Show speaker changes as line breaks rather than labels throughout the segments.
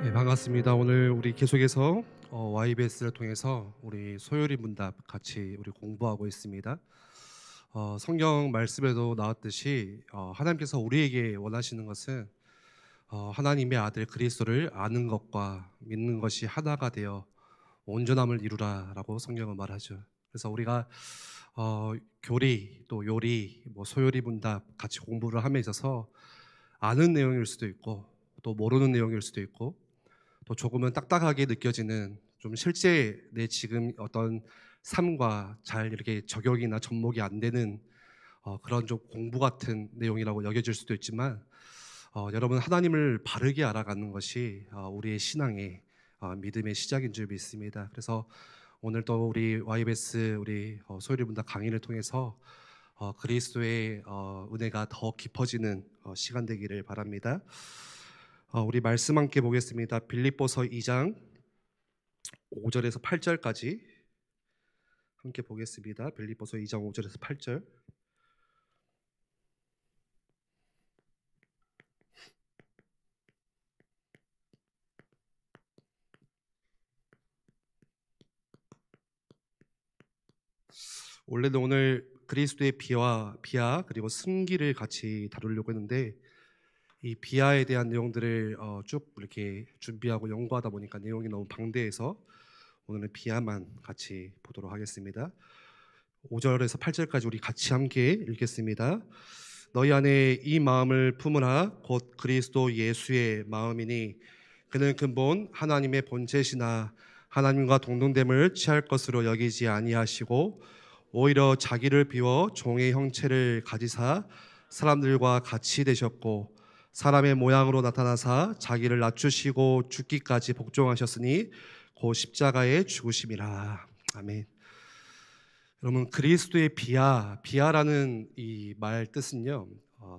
네, 반갑습니다. 오늘 우리 계속해서 YBS를 통해서 우리 소요리 문답 같이 우리 공부하고 있습니다. 성경 말씀에도 나왔듯이 하나님께서 우리에게 원하시는 것은 하나님의 아들 그리스도를 아는 것과 믿는 것이 하나가 되어 온전함을 이루라라고 성경은 말하죠. 그래서 우리가 교리 또 요리 뭐 소요리 문답 같이 공부를 함에 있어서 아는 내용일 수도 있고 또 모르는 내용일 수도 있고 또 조금은 딱딱하게 느껴지는 좀 실제 내 지금 어떤 삶과 잘 이렇게 적용이나 접목이 안 되는 그런 좀 공부 같은 내용이라고 여겨질 수도 있지만 여러분 하나님을 바르게 알아가는 것이 우리의 신앙의 믿음의 시작인 줄 믿습니다. 그래서 오늘 또 우리 YBS 우리 소유리 문답 강의를 통해서 그리스도의 은혜가 더 깊어지는 시간 되기를 바랍니다. 우리 말씀 함께 보겠습니다. 빌립보서 2장 5절에서 8절까지 함께 보겠습니다. 빌립보서 2장 5절에서 8절. 원래는 오늘 그리스도의 비하 그리고 승기를 같이 다루려고 했는데 이 비하에 대한 내용들을 쭉 이렇게 준비하고 연구하다 보니까 내용이 너무 방대해서 오늘은 비하만 같이 보도록 하겠습니다. 5절에서 8절까지 우리 같이 함께 읽겠습니다. 너희 안에 이 마음을 품으라. 곧 그리스도 예수의 마음이니 그는 근본 하나님의 본체시나 하나님과 동등됨을 취할 것으로 여기지 아니하시고 오히려 자기를 비워 종의 형체를 가지사 사람들과 같이 되셨고 사람의 모양으로 나타나사 자기를 낮추시고 죽기까지 복종하셨으니 곧 십자가에 죽으심이라. 아멘. 여러분 그리스도의 비하라는 이 말 뜻은요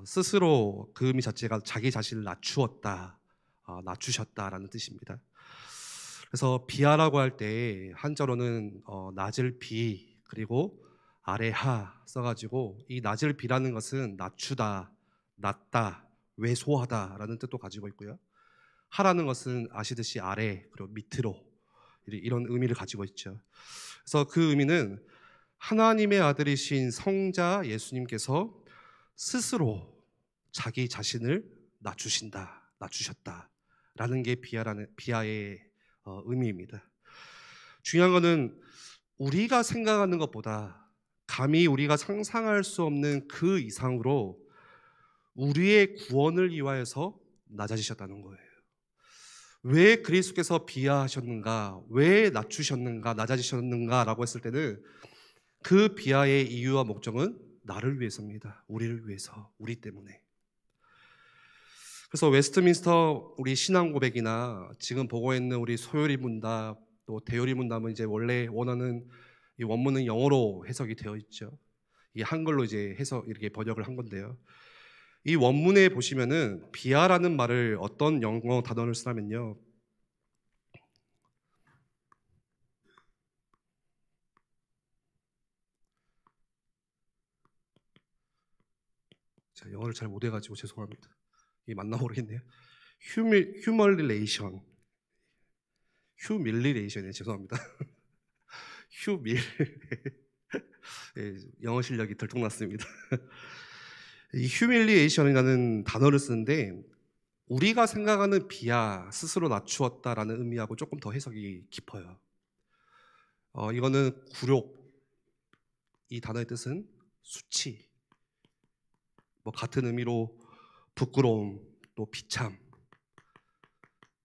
스스로 그 의미 자체가 자기 자신을 낮추었다, 낮추셨다라는 뜻입니다. 그래서 비하라고 할 때 한자로는 낮을 비 그리고 아래 하 써가지고 이 낮을 비라는 것은 낮추다, 낮다, 왜소하다라는 뜻도 가지고 있고요. 하라는 것은 아시듯이 아래 그리고 밑으로 이런 의미를 가지고 있죠. 그래서 그 의미는 하나님의 아들이신 성자 예수님께서 스스로 자기 자신을 낮추셨다라는 게 비하의 의미입니다. 중요한 것은 우리가 생각하는 것보다 감히 우리가 상상할 수 없는 그 이상으로 우리의 구원을 위하여서 낮아지셨다는 거예요. 왜 그리스도께서 비하하셨는가, 왜 낮추셨는가, 낮아지셨는가라고 했을 때는 그 비하의 이유와 목적은 나를 위해서입니다. 우리를 위해서, 우리 때문에. 그래서 웨스트민스터 우리 신앙 고백이나 지금 보고 있는 우리 소요리 문답 또 대요리 문답은 이제 원래 원어는 이 원문은 영어로 해석이 되어 있죠. 이 한글로 이제 해석 이렇게 번역을 한 건데요. 이 원문에 보시면은 비하라는 말을 어떤 영어 단어를 쓰냐면요. 제가 영어를 잘 못해가지고 죄송합니다. 이게 맞나 모르겠네요. 휴밀리레이션이에요. 죄송합니다. 휴밀 예, 영어 실력이 들통났습니다. 이 휴밀리에이션이라는 단어를 쓰는데 우리가 생각하는 비하, 스스로 낮추었다라는 의미하고 조금 더 해석이 깊어요. 이거는 굴욕, 이 단어의 뜻은 수치, 뭐 같은 의미로 부끄러움, 또 비참,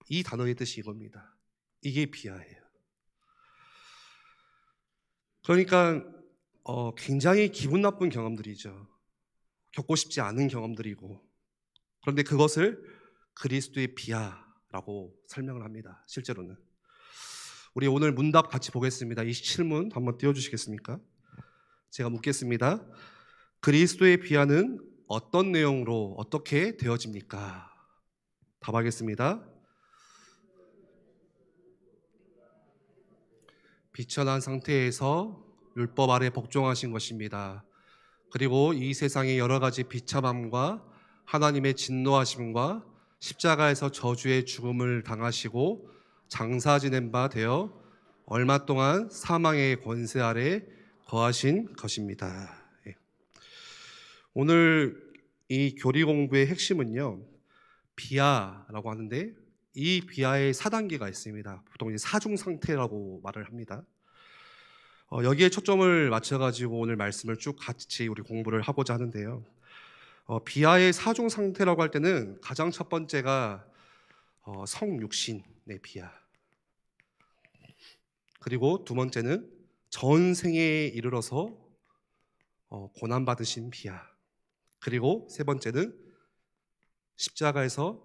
이 단어의 뜻이 이겁니다. 이게 비하예요. 그러니까 굉장히 기분 나쁜 경험들이죠. 겪고 싶지 않은 경험들이고, 그런데 그것을 그리스도의 비하라고 설명을 합니다. 실제로는. 우리 오늘 문답 같이 보겠습니다. 27문 한번 띄워주시겠습니까? 제가 묻겠습니다. 그리스도의 비하는 어떤 내용으로 어떻게 되어집니까? 답하겠습니다. 비천한 상태에서 율법 아래 복종하신 것입니다. 그리고 이 세상의 여러 가지 비참함과 하나님의 진노하심과 십자가에서 저주의 죽음을 당하시고 장사 지낸 바 되어 얼마 동안 사망의 권세 아래 거하신 것입니다. 예. 오늘 이 교리 공부의 핵심은요, 비아라고 하는데, 이 비아의 4단계가 있습니다. 보통 이제 사중 상태라고 말을 합니다. 여기에 초점을 맞춰가지고 오늘 말씀을 쭉 같이 우리 공부를 하고자 하는데요. 비아의 사중 상태라고 할 때는 가장 첫 번째가 성육신의 비아, 그리고 두 번째는 전생에 이르러서 고난받으신 비아, 그리고 세 번째는 십자가에서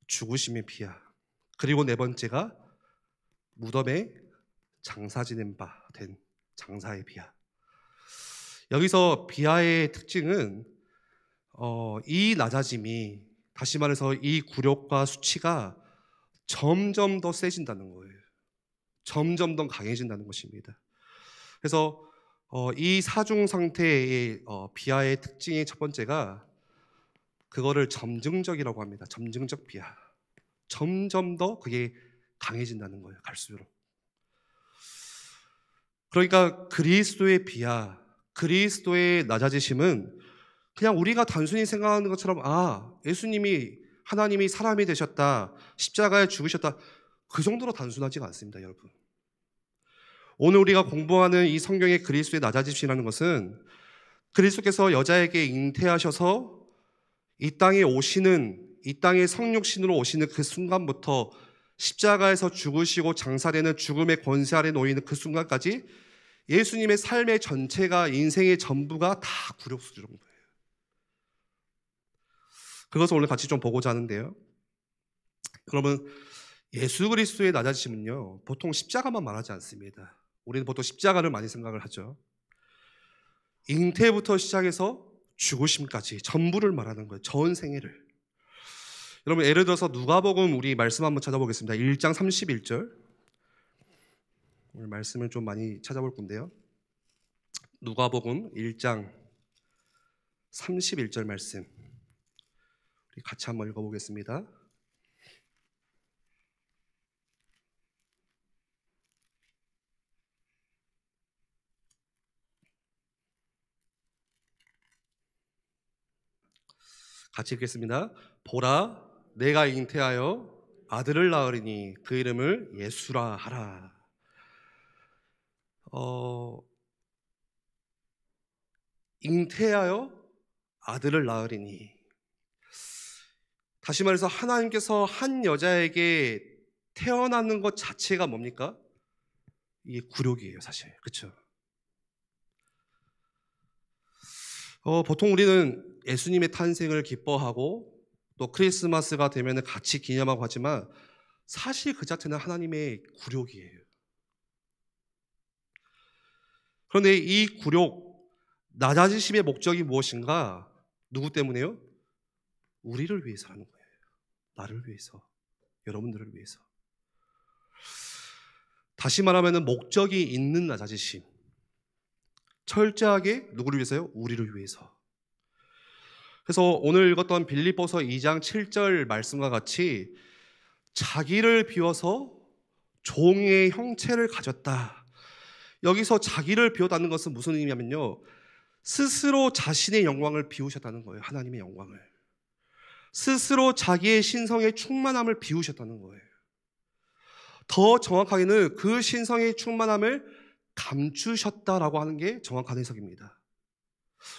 죽으심의 비아, 그리고 네 번째가 무덤에 장사 지낸 바 된 장사의 비아. 여기서 비아의 특징은 이 낮아짐이, 다시 말해서 이 굴욕과 수치가 점점 더 세진다는 거예요. 점점 더 강해진다는 것입니다. 그래서 이 사중 상태의 비아의 특징의 첫 번째가 그거를 점증적이라고 합니다. 점증적 비아. 점점 더 그게 강해진다는 거예요. 갈수록. 그러니까 그리스도의 비아, 그리스도의 낮아지심은 그냥 우리가 단순히 생각하는 것처럼 예수님이, 하나님이 사람이 되셨다, 십자가에 죽으셨다, 그 정도로 단순하지가 않습니다, 여러분. 오늘 우리가 공부하는 이 성경의 그리스도의 낮아지심이라는 것은 그리스도께서 여자에게 잉태하셔서 이 땅에 성육신으로 오시는 그 순간부터 십자가에서 죽으시고 장사되는 죽음의 권세 아래 놓이는 그 순간까지 예수님의 삶의 전체가, 인생의 전부가 다 굴욕수준 거예요. 그것을 오늘 같이 좀 보고자 하는데요. 여러분, 예수 그리스도의 낮아지심은요, 보통 십자가만 말하지 않습니다. 우리는 보통 십자가를 많이 생각을 하죠. 잉태부터 시작해서 죽으심까지 전부를 말하는 거예요. 전 생애를. 여러분, 예를 들어서 누가복음 우리 말씀 한번 찾아보겠습니다. 1장 31절. 오늘 말씀을 좀 많이 찾아볼 건데요. 누가복음 1장 31절 말씀. 우리 같이 한번 읽어보겠습니다. 같이 읽겠습니다. 보라, 내가 잉태하여 아들을 낳으리니 그 이름을 예수라 하라. 잉태하여 아들을 낳으리니, 다시 말해서 하나님께서 한 여자에게 태어나는 것 자체가 뭡니까? 이게 굴욕이에요, 사실. 그렇죠? 보통 우리는 예수님의 탄생을 기뻐하고 또 크리스마스가 되면 같이 기념하고 하지만 사실 그 자체는 하나님의 굴욕이에요. 그런데 이 굴욕, 낮아지심의 목적이 무엇인가? 누구 때문에요? 우리를 위해서라는 거예요. 나를 위해서, 여러분들을 위해서. 다시 말하면 목적이 있는 낮아지심. 철저하게 누구를 위해서요? 우리를 위해서. 그래서 오늘 읽었던 빌립보서 2장 7절 말씀과 같이 자기를 비워서 종의 형체를 가졌다. 여기서 자기를 비웠다는 것은 무슨 의미냐면요, 스스로 자신의 영광을 비우셨다는 거예요. 하나님의 영광을. 스스로 자기의 신성의 충만함을 비우셨다는 거예요. 더 정확하게는 그 신성의 충만함을 감추셨다라고 하는 게 정확한 해석입니다.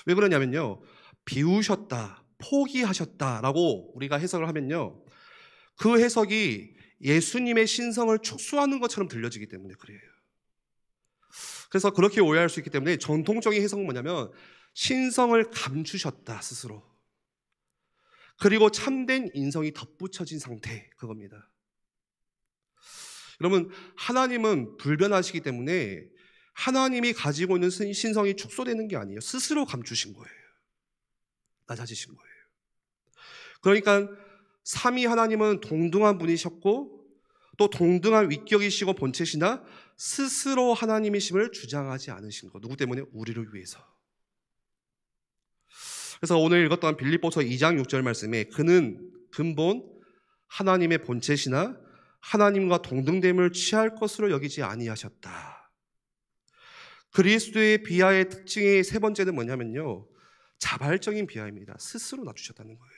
왜 그러냐면요, 비우셨다, 포기하셨다라고 우리가 해석을 하면요, 그 해석이 예수님의 신성을 축소하는 것처럼 들려지기 때문에 그래요. 그래서 그렇게 오해할 수 있기 때문에 전통적인 해석은 뭐냐면 신성을 감추셨다, 스스로. 그리고 참된 인성이 덧붙여진 상태, 그겁니다. 여러분, 하나님은 불변하시기 때문에 하나님이 가지고 있는 신성이 축소되는 게 아니에요. 스스로 감추신 거예요. 낮아지신 거예요. 그러니까 삼위 하나님은 동등한 분이셨고 또 동등한 위격이시고 본체시나 스스로 하나님이심을 주장하지 않으신 것. 누구 때문에? 우리를 위해서. 그래서 오늘 읽었던 빌립보서 2장 6절 말씀에 그는 근본 하나님의 본체시나 하나님과 동등됨을 취할 것으로 여기지 아니하셨다. 그리스도의 비하의 특징의 세 번째는 뭐냐면요, 자발적인 비하입니다. 스스로 낮추셨다는 거예요.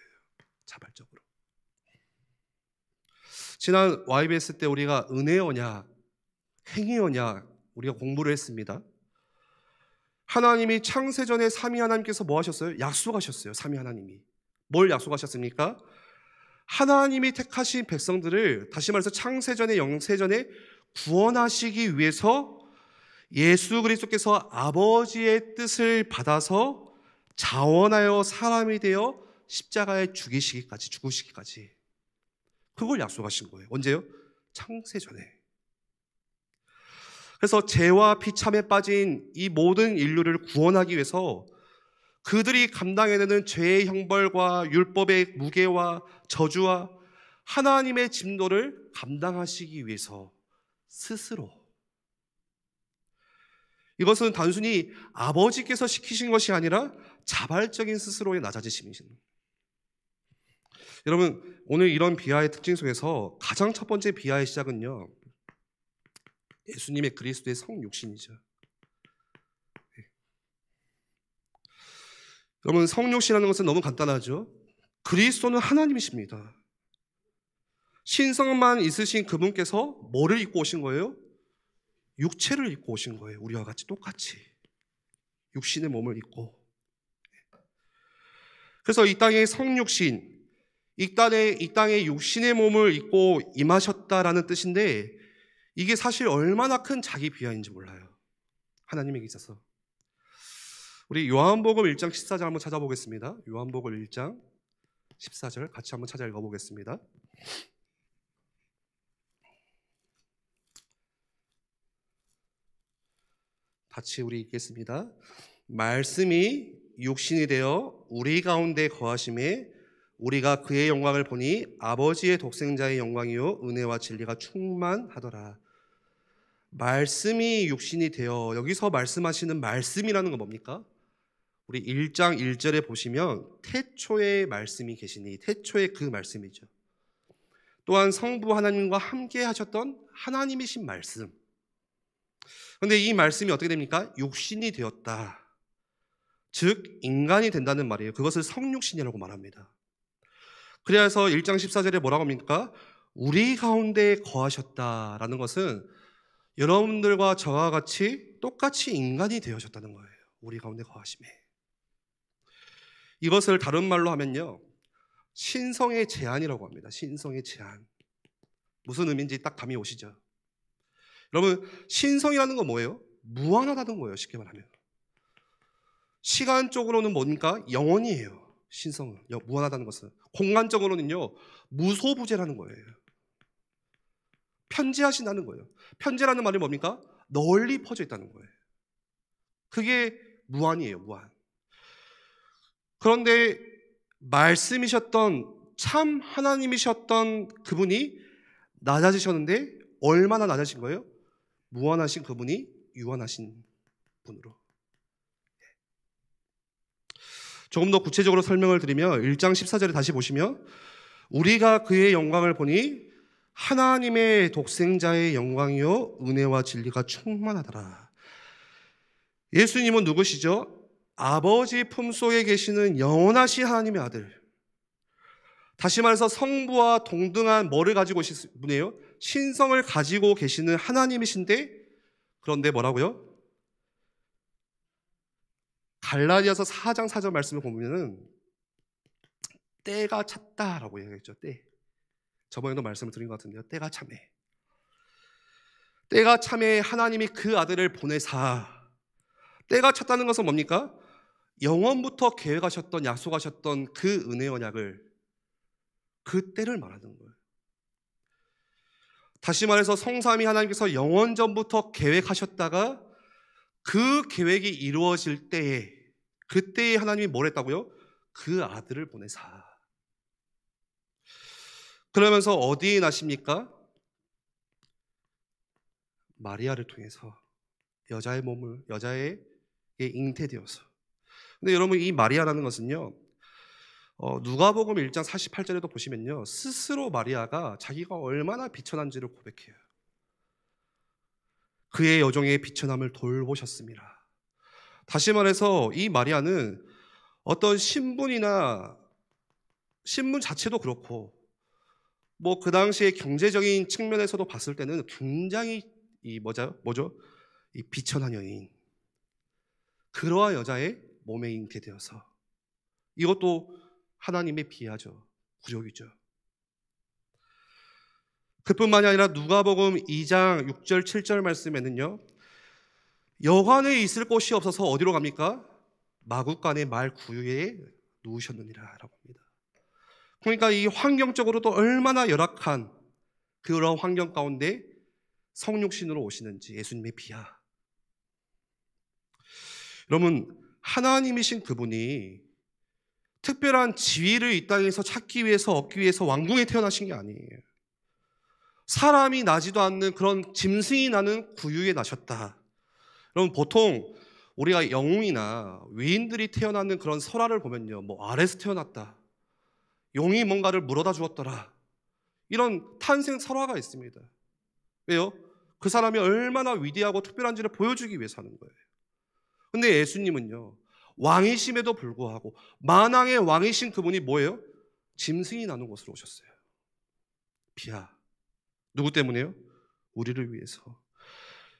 자발적으로. 지난 YBS 때 우리가 은혜 언약, 행위 언약 우리가 공부를 했습니다. 하나님이 창세전에 삼위 하나님께서 뭐 하셨어요? 약속하셨어요. 삼위 하나님이. 뭘 약속하셨습니까? 하나님이 택하신 백성들을, 다시 말해서 창세전에 영세전에 구원하시기 위해서 예수 그리스도께서 아버지의 뜻을 받아서 자원하여 사람이 되어 십자가에 죽으시기까지 그걸 약속하신 거예요. 언제요? 창세전에. 그래서 죄와 비참에 빠진 이 모든 인류를 구원하기 위해서 그들이 감당해야 되는 죄의 형벌과 율법의 무게와 저주와 하나님의 진노를 감당하시기 위해서 스스로, 이것은 단순히 아버지께서 시키신 것이 아니라 자발적인 스스로의 낮아지심이십니다. 여러분, 오늘 이런 비하의 특징 속에서 가장 첫 번째 비하의 시작은요, 예수님의 그리스도의 성육신이죠. 여러분, 성육신이라는 것은 너무 간단하죠. 그리스도는 하나님이십니다. 신성만 있으신 그분께서 뭐를 입고 오신 거예요? 육체를 입고 오신 거예요. 우리와 같이 똑같이 육신의 몸을 입고. 그래서 이 땅의 성육신, 이 땅에 육신의 몸을 입고 임하셨다라는 뜻인데, 이게 사실 얼마나 큰 자기 비하인지 몰라요. 하나님에게 있어서. 우리 요한복음 1장 14절 한번 찾아보겠습니다. 요한복음 1장 14절 같이 한번 찾아 읽어보겠습니다. 같이 우리 읽겠습니다. 말씀이 육신이 되어 우리 가운데 거하심에 우리가 그의 영광을 보니 아버지의 독생자의 영광이요 은혜와 진리가 충만하더라. 말씀이 육신이 되어, 여기서 말씀하시는 말씀이라는 건 뭡니까? 우리 1장 1절에 보시면 태초에 말씀이 계시니, 태초에 그 말씀이죠. 또한 성부 하나님과 함께 하셨던 하나님이신 말씀. 그런데 이 말씀이 어떻게 됩니까? 육신이 되었다. 즉 인간이 된다는 말이에요. 그것을 성육신이라고 말합니다. 그래서 1장 14절에 뭐라고 합니까? 우리 가운데 거하셨다라는 것은 여러분들과 저와 같이 똑같이 인간이 되어졌다는 거예요. 우리 가운데 거하심에. 이것을 다른 말로 하면요, 신성의 제한이라고 합니다. 신성의 제한. 무슨 의미인지 딱 감이 오시죠? 여러분, 신성이라는 건 뭐예요? 무한하다는 거예요. 쉽게 말하면. 시간적으로는 뭡니까? 영원이에요. 신성은, 무한하다는 것은. 공간적으로는요, 무소부재라는 거예요. 편재하신다는 거예요. 편재라는 말이 뭡니까? 널리 퍼져 있다는 거예요. 그게 무한이에요. 무한. 그런데 말씀이셨던, 참 하나님이셨던 그분이 낮아지셨는데 얼마나 낮아진 거예요? 무한하신 그분이 유한하신 분으로. 조금 더 구체적으로 설명을 드리면 1장 14절에 다시 보시면 우리가 그의 영광을 보니 하나님의 독생자의 영광이요 은혜와 진리가 충만하더라. 예수님은 누구시죠? 아버지 품속에 계시는 영원하신 하나님의 아들. 다시 말해서 성부와 동등한 뭐를 가지고 계신 분이에요? 신성을 가지고 계시는 하나님이신데, 그런데 뭐라고요? 갈라디아서 4장 4절 말씀을 보면은 때가 찼다라고 얘기했죠. 때. 저번에도 말씀을 드린 것 같은데요. 때가 참해. 때가 참해 하나님이 그 아들을 보내사. 때가 찼다는 것은 뭡니까? 영원부터 계획하셨던, 약속하셨던 그 은혜 언약을, 그 때를 말하는 거예요. 다시 말해서 성삼위 하나님께서 영원 전부터 계획하셨다가 그 계획이 이루어질 때에, 그때에 하나님이 뭘 했다고요? 그 아들을 보내사. 그러면서 어디에 나십니까? 마리아를 통해서 여자에게 잉태되어서. 근데 여러분, 이 마리아라는 것은요, 누가복음 1장 48절에도 보시면요, 스스로 마리아가 자기가 얼마나 비천한지를 고백해요. 그의 여종의 비천함을 돌보셨습니다. 다시 말해서 이 마리아는 어떤 신분 자체도 그렇고 뭐 그 당시에 경제적인 측면에서도 봤을 때는 굉장히 이 비천한 여인, 그러한 여자의 몸에 잉태 되어서, 이것도 하나님의 비하죠. 굴욕이죠. 그뿐만이 아니라 누가복음 2장 6절 7절 말씀에는요, 여관에 있을 곳이 없어서 어디로 갑니까? 마구간의 말 구유에 누우셨느니라 라고 합니다. 그러니까 이 환경적으로도 얼마나 열악한 그런 환경 가운데 성육신으로 오시는지, 예수님의 비하. 여러분, 하나님이신 그분이 특별한 지위를 이 땅에서 찾기 위해서 얻기 위해서 왕궁에 태어나신 게 아니에요. 사람이 나지도 않는 그런 짐승이 나는 구유에 나셨다. 여러분, 보통 우리가 영웅이나 위인들이 태어나는 그런 설화를 보면요, 뭐 아래에서 태어났다, 용이 뭔가를 물어다 주었더라, 이런 탄생 설화가 있습니다. 왜요? 그 사람이 얼마나 위대하고 특별한지를 보여주기 위해서 하는 거예요. 근데 예수님은요, 왕이심에도 불구하고 만왕의 왕이신 그분이 뭐예요? 짐승이 나는 곳으로 오셨어요. 비하. 누구 때문에요? 우리를 위해서.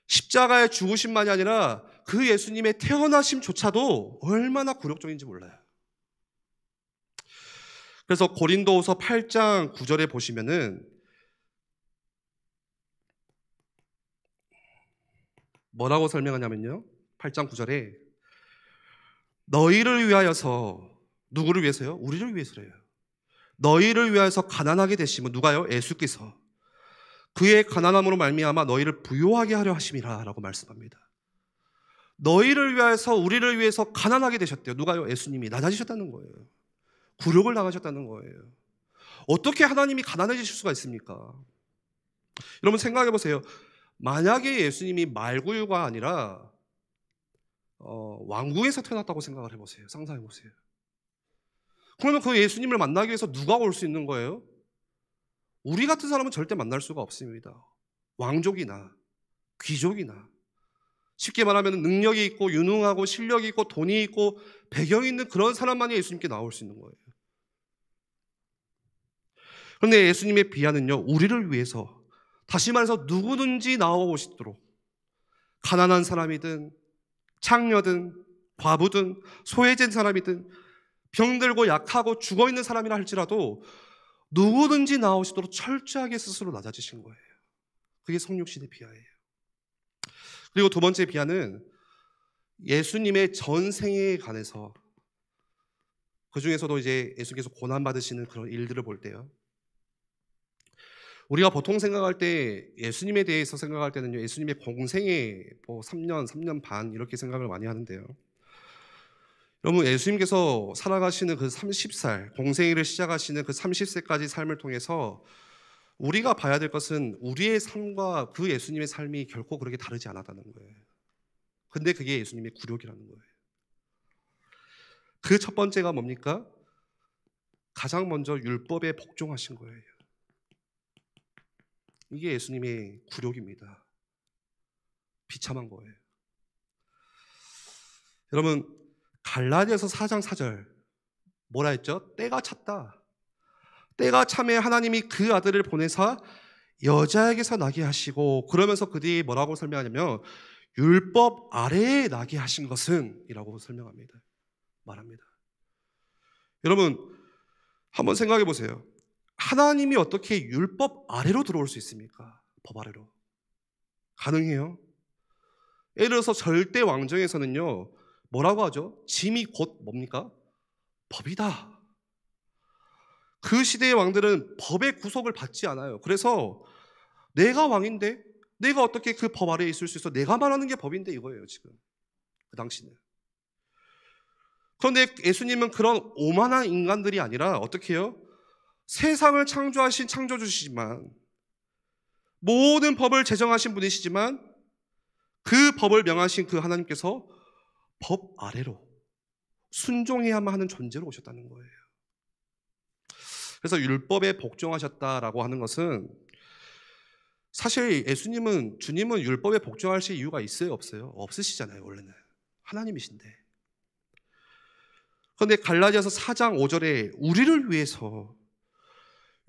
십자가의 죽으심만이 아니라 그 예수님의 태어나심조차도 얼마나 굴욕적인지 몰라요. 그래서 고린도후서 8장 9절에 보시면은 뭐라고 설명하냐면요, 8장 9절에 너희를 위하여서, 누구를 위해서요? 우리를 위해서래요. 너희를 위하여서 가난하게 되시면, 누가요? 예수께서 그의 가난함으로 말미암아 너희를 부요하게 하려 하심이라 라고 말씀합니다. 너희를 위하여서, 우리를 위해서 가난하게 되셨대요. 누가요? 예수님이 낮아지셨다는 거예요. 굴욕을 당하셨다는 거예요. 어떻게 하나님이 가난해지실 수가 있습니까? 여러분 생각해 보세요. 만약에 예수님이 말구유가 아니라 왕궁에서 태어났다고 생각을 해보세요. 상상해 보세요. 그러면 그 예수님을 만나기 위해서 누가 올 수 있는 거예요? 우리 같은 사람은 절대 만날 수가 없습니다. 왕족이나 귀족이나, 쉽게 말하면 능력이 있고 유능하고 실력이 있고 돈이 있고 배경이 있는 그런 사람만이 예수님께 나올 수 있는 거예요. 그런데 예수님의 비하는요, 우리를 위해서, 다시 말해서 누구든지 나와오시도록, 가난한 사람이든 창녀든 과부든 소외된 사람이든 병들고 약하고 죽어있는 사람이라 할지라도 누구든지 나오시도록 철저하게 스스로 낮아지신 거예요. 그게 성육신의 비하예요. 그리고 두 번째 비하는 예수님의 전생에 관해서, 그 중에서도 이제 예수께서 고난받으시는 그런 일들을 볼 때요, 우리가 보통 생각할 때, 예수님에 대해서 생각할 때는요, 예수님의 공생에 뭐 3년 반 이렇게 생각을 많이 하는데요, 여러분 예수님께서 살아가시는 그 30살, 공생애를 시작하시는 그 30세까지 삶을 통해서 우리가 봐야 될 것은 우리의 삶과 그 예수님의 삶이 결코 그렇게 다르지 않았다는 거예요. 근데 그게 예수님의 굴욕이라는 거예요. 그 첫 번째가 뭡니까? 가장 먼저 율법에 복종하신 거예요. 이게 예수님의 굴욕입니다. 비참한 거예요. 여러분, 갈라디아서 4장 4절 뭐라 했죠? 때가 찼다. 때가 참에 하나님이 그 아들을 보내사 여자에게서 나게 하시고, 그러면서 그 뒤에 뭐라고 설명하냐면 율법 아래에 나게 하신 것은 이라고 설명합니다. 말합니다. 여러분 한번 생각해 보세요. 하나님이 어떻게 율법 아래로 들어올 수 있습니까? 법 아래로. 가능해요? 예를 들어서 절대 왕정에서는요, 뭐라고 하죠? 짐이 곧 뭡니까? 법이다. 그 시대의 왕들은 법의 구속을 받지 않아요. 그래서 내가 왕인데 내가 어떻게 그 법 아래에 있을 수 있어? 내가 말하는 게 법인데 이거예요, 지금. 그 당시는. 그런데 예수님은 그런 오만한 인간들이 아니라 어떻게 해요? 세상을 창조하신 창조주시지만, 모든 법을 제정하신 분이시지만, 그 법을 명하신 그 하나님께서 법 아래로 순종해야만 하는 존재로 오셨다는 거예요. 그래서 율법에 복종하셨다라고 하는 것은 사실 주님은 율법에 복종하실 이유가 있어요, 없어요? 없으시잖아요. 원래는 하나님이신데. 그런데 갈라디아서 4장 5절에 우리를 위해서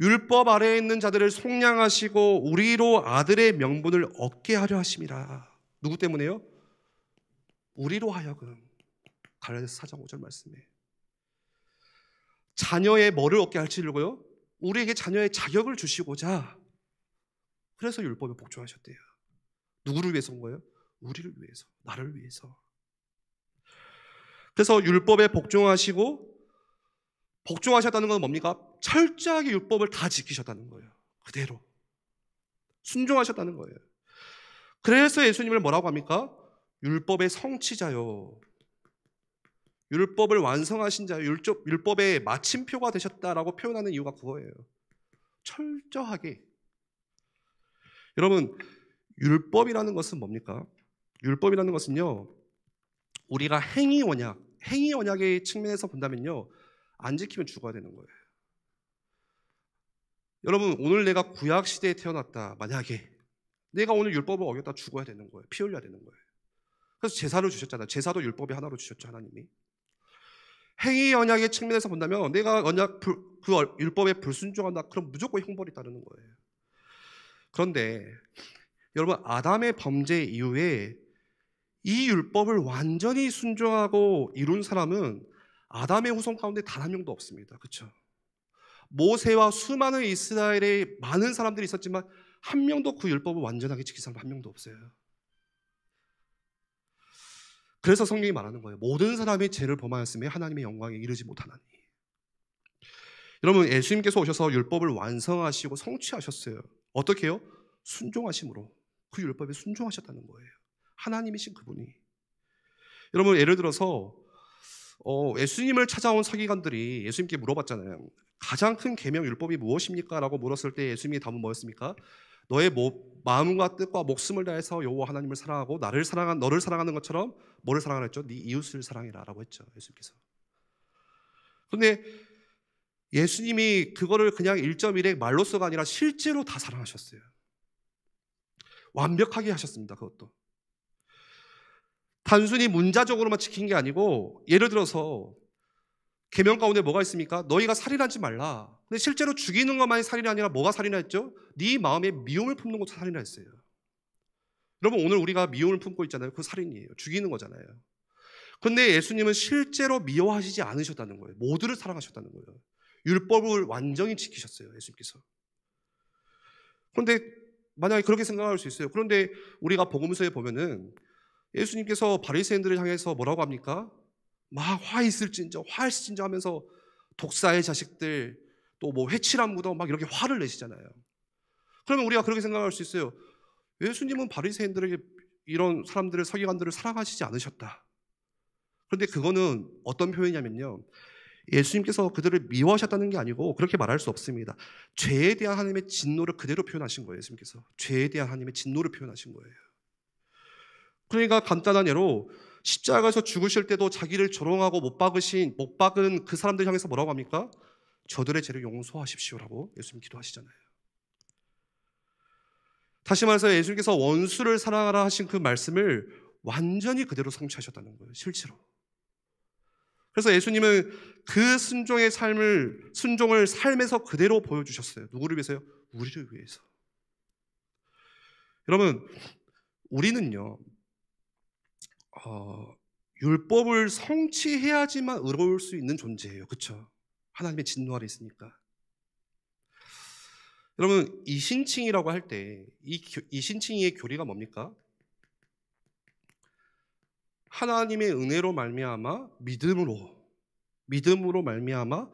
율법 아래에 있는 자들을 속량하시고 우리로 아들의 명분을 얻게 하려 하심이라. 누구 때문에요? 우리로 하여금. 갈라디아서 4장 5절 말씀에 자녀의 뭐를 얻게 하시려고요? 우리에게 자녀의 자격을 주시고자. 그래서 율법에 복종하셨대요. 누구를 위해서인 거예요? 우리를 위해서, 나를 위해서. 그래서 율법에 복종하셨다는 건 뭡니까? 철저하게 율법을 다 지키셨다는 거예요. 그대로 순종하셨다는 거예요. 그래서 예수님을 뭐라고 합니까? 율법의 성취자요, 율법을 완성하신 자요, 율법의 마침표가 되셨다라고 표현하는 이유가 그거예요. 철저하게. 여러분, 율법이라는 것은 뭡니까? 율법이라는 것은요, 우리가 행위 언약의 측면에서 본다면요, 안 지키면 죽어야 되는 거예요. 여러분, 오늘 내가 구약 시대에 태어났다. 만약에 내가 오늘 율법을 어겼다 죽어야 되는 거예요. 피 흘려야 되는 거예요. 그래서 제사를 주셨잖아요. 제사도 율법의 하나로 주셨죠, 하나님이. 행위 언약의 측면에서 본다면 내가 그 율법에 불순종한다. 그럼 무조건 형벌이 따르는 거예요. 그런데 여러분, 아담의 범죄 이후에 이 율법을 완전히 순종하고 이룬 사람은 아담의 후손 가운데 단 한 명도 없습니다. 그렇죠? 모세와 수많은 이스라엘의 많은 사람들이 있었지만 한 명도 그 율법을 완전하게 지킨 사람 한 명도 없어요. 그래서 성경이 말하는 거예요. 모든 사람이 죄를 범하였으며 하나님의 영광에 이르지 못하나니. 여러분, 예수님께서 오셔서 율법을 완성하시고 성취하셨어요. 어떻게 해요? 순종하심으로. 그 율법에 순종하셨다는 거예요. 하나님이신 그분이. 여러분, 예를 들어서 예수님을 찾아온 서기관들이 예수님께 물어봤잖아요. 가장 큰 계명 율법이 무엇입니까? 라고 물었을 때 예수님의 답은 뭐였습니까? 너의 마음과 뜻과 목숨을 다해서 여호와 하나님을 사랑하고 너를 사랑하는 것처럼 뭐를 사랑하라 했죠? 네 이웃을 사랑해라 라고 했죠, 예수님께서. 그런데 예수님이 그거를 그냥 1.1의 말로서가 아니라 실제로 다 사랑하셨어요. 완벽하게 하셨습니다. 그것도 단순히 문자적으로만 지킨 게 아니고, 예를 들어서 계명 가운데 뭐가 있습니까? 너희가 살인하지 말라. 근데 실제로 죽이는 것만이 살인이 아니라 뭐가 살인을 했죠? 네 마음에 미움을 품는 것도 살인을 했어요. 여러분, 오늘 우리가 미움을 품고 있잖아요. 그거 살인이에요. 죽이는 거잖아요. 그런데 예수님은 실제로 미워하시지 않으셨다는 거예요. 모두를 사랑하셨다는 거예요. 율법을 완전히 지키셨어요, 예수님께서. 그런데 만약에 그렇게 생각할 수 있어요. 그런데 우리가 복음서에 보면은 예수님께서 바리새인들을 향해서 뭐라고 합니까? 막 화 있을진저 하면서 독사의 자식들, 또 뭐 회칠한 무덤 막 이렇게 화를 내시잖아요. 그러면 우리가 그렇게 생각할 수 있어요. 예수님은 바리새인들에게 이런 사람들을, 서기관들을 사랑하시지 않으셨다. 그런데 그거는 어떤 표현이냐면요, 예수님께서 그들을 미워하셨다는 게 아니고 그렇게 말할 수 없습니다. 죄에 대한 하나님의 진노를 그대로 표현하신 거예요. 예수님께서 죄에 대한 하나님의 진노를 표현하신 거예요. 그러니까 간단한 예로 십자가에서 죽으실 때도 자기를 조롱하고 못 박은 그 사람들 향해서 뭐라고 합니까? 저들의 죄를 용서하십시오라고 예수님 기도하시잖아요. 다시 말해서 예수님께서 원수를 사랑하라 하신 그 말씀을 완전히 그대로 성취하셨다는 거예요, 실제로. 그래서 예수님은 그 순종을 삶에서 그대로 보여주셨어요. 누구를 위해서요? 우리를 위해서. 여러분, 우리는요, 율법을 성취해야지만 의로울 수 있는 존재예요. 그렇죠? 하나님의 진노 아래 있으니까. 여러분, 이신칭이라고 할 때 이신칭의 교리가 뭡니까? 하나님의 은혜로 말미암아 믿음으로 말미암아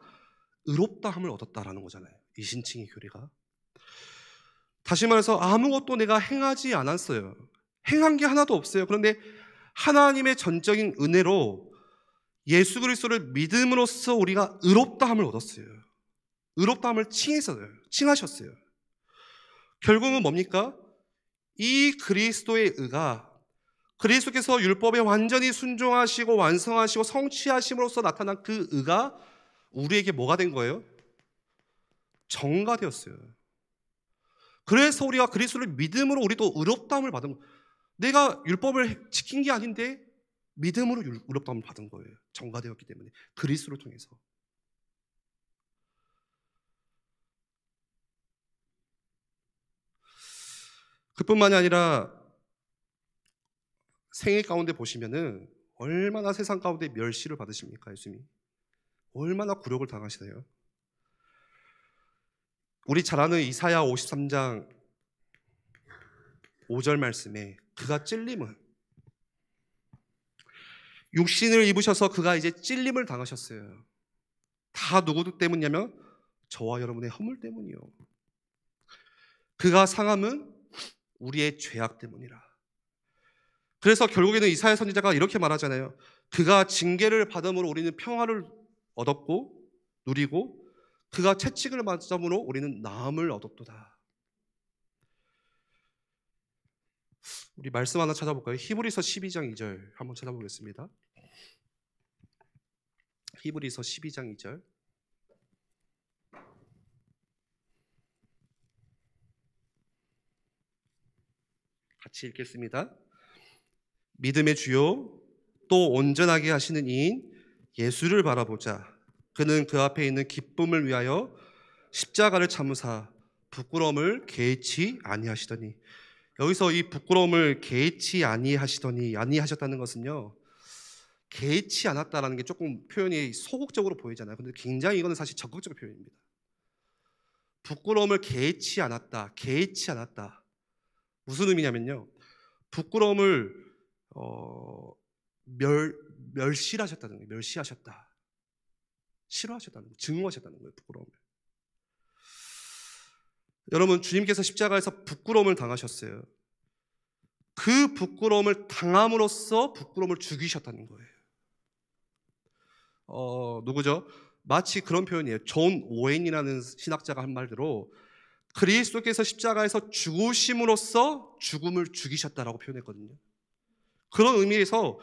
의롭다함을 얻었다라는 거잖아요. 이신칭의 교리가. 다시 말해서 아무것도 내가 행하지 않았어요. 행한 게 하나도 없어요. 그런데 하나님의 전적인 은혜로 예수 그리스도를 믿음으로써 우리가 의롭다함을 얻었어요. 의롭다함을 칭하셨어요. 결국은 뭡니까? 이 그리스도의 의가, 그리스도께서 율법에 완전히 순종하시고 완성하시고 성취하심으로써 나타난 그 의가 우리에게 뭐가 된 거예요? 정가되었어요. 그래서 우리가 그리스도를 믿음으로 우리도 의롭다함을 받은 거예요. 내가 율법을 지킨 게 아닌데 믿음으로 의롭다함을 받은 거예요. 정가되었기 때문에 그리스도를 통해서. 그뿐만이 아니라 생애 가운데 보시면은 얼마나 세상 가운데 멸시를 받으십니까? 예수님이 얼마나 굴욕을 당하시나요? 우리 잘 아는 이사야 53장 5절 말씀에 그가 찔림은 육신을 입으셔서 그가 이제 찔림을 당하셨어요. 다 누구 때문이냐면 저와 여러분의 허물 때문이요. 그가 상함은 우리의 죄악 때문이라. 그래서 결국에는 이사야 선지자가 이렇게 말하잖아요. 그가 징계를 받음으로 우리는 평화를 얻었고 누리고 그가 채찍을 맞음으로 우리는 나음을 얻었도다. 우리 말씀 하나 찾아볼까요? 히브리서 12장 2절 한번 찾아보겠습니다. 히브리서 12장 2절 같이 읽겠습니다. 믿음의 주요 또 온전하게 하시는 이인 예수를 바라보자. 그는 그 앞에 있는 기쁨을 위하여 십자가를 참으사 부끄러움을 개의치 아니하시더니. 여기서 이 부끄러움을 개의치 아니하셨다는 것은요, 개의치 않았다라는 게 조금 표현이 소극적으로 보이잖아요. 근데 굉장히 이거는 사실 적극적 표현입니다. 부끄러움을 개의치 않았다. 무슨 의미냐면요, 부끄러움을 멸시하셨다는 거예요. 멸시하셨다. 싫어하셨다는 거예요. 증오하셨다는 거예요. 부끄러움을. 여러분, 주님께서 십자가에서 부끄러움을 당하셨어요. 그 부끄러움을 당함으로써 부끄러움을 죽이셨다는 거예요. 누구죠? 마치 그런 표현이에요. 존 오웬이라는 신학자가 한 말대로 그리스도께서 십자가에서 죽으심으로써 죽음을 죽이셨다라고 표현했거든요. 그런 의미에서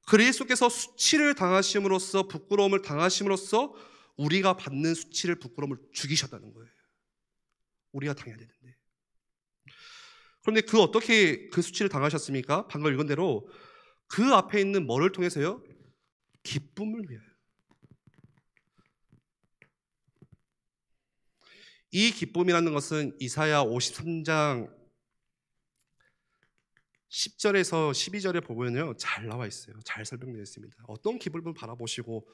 그리스도께서 수치를 당하심으로써 부끄러움을 당하심으로써 우리가 받는 수치를 부끄러움을 죽이셨다는 거예요. 우리가 당해야 되는데. 그런데 어떻게 그 수치를 당하셨습니까? 방금 읽은 대로 그 앞에 있는 뭐를 통해서요? 기쁨을 위하여. 이 기쁨이라는 것은 이사야 53장 10절에서 12절에 보면요, 잘 나와 있어요. 잘 설명되어 있습니다. 어떤 기쁨을 바라보시고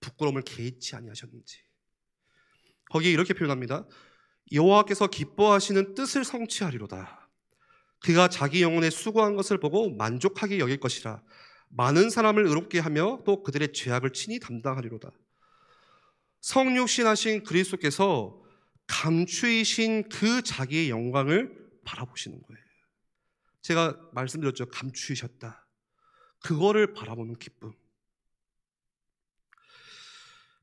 부끄러움을 개의치 아니하셨는지. 거기에 이렇게 표현합니다. 여호와께서 기뻐하시는 뜻을 성취하리로다. 그가 자기 영혼에 수고한 것을 보고 만족하게 여길 것이라. 많은 사람을 의롭게 하며 또 그들의 죄악을 친히 담당하리로다. 성육신하신 그리스도께서 감추이신 그 자기의 영광을 바라보시는 거예요. 제가 말씀드렸죠. 감추이셨다. 그거를 바라보는 기쁨.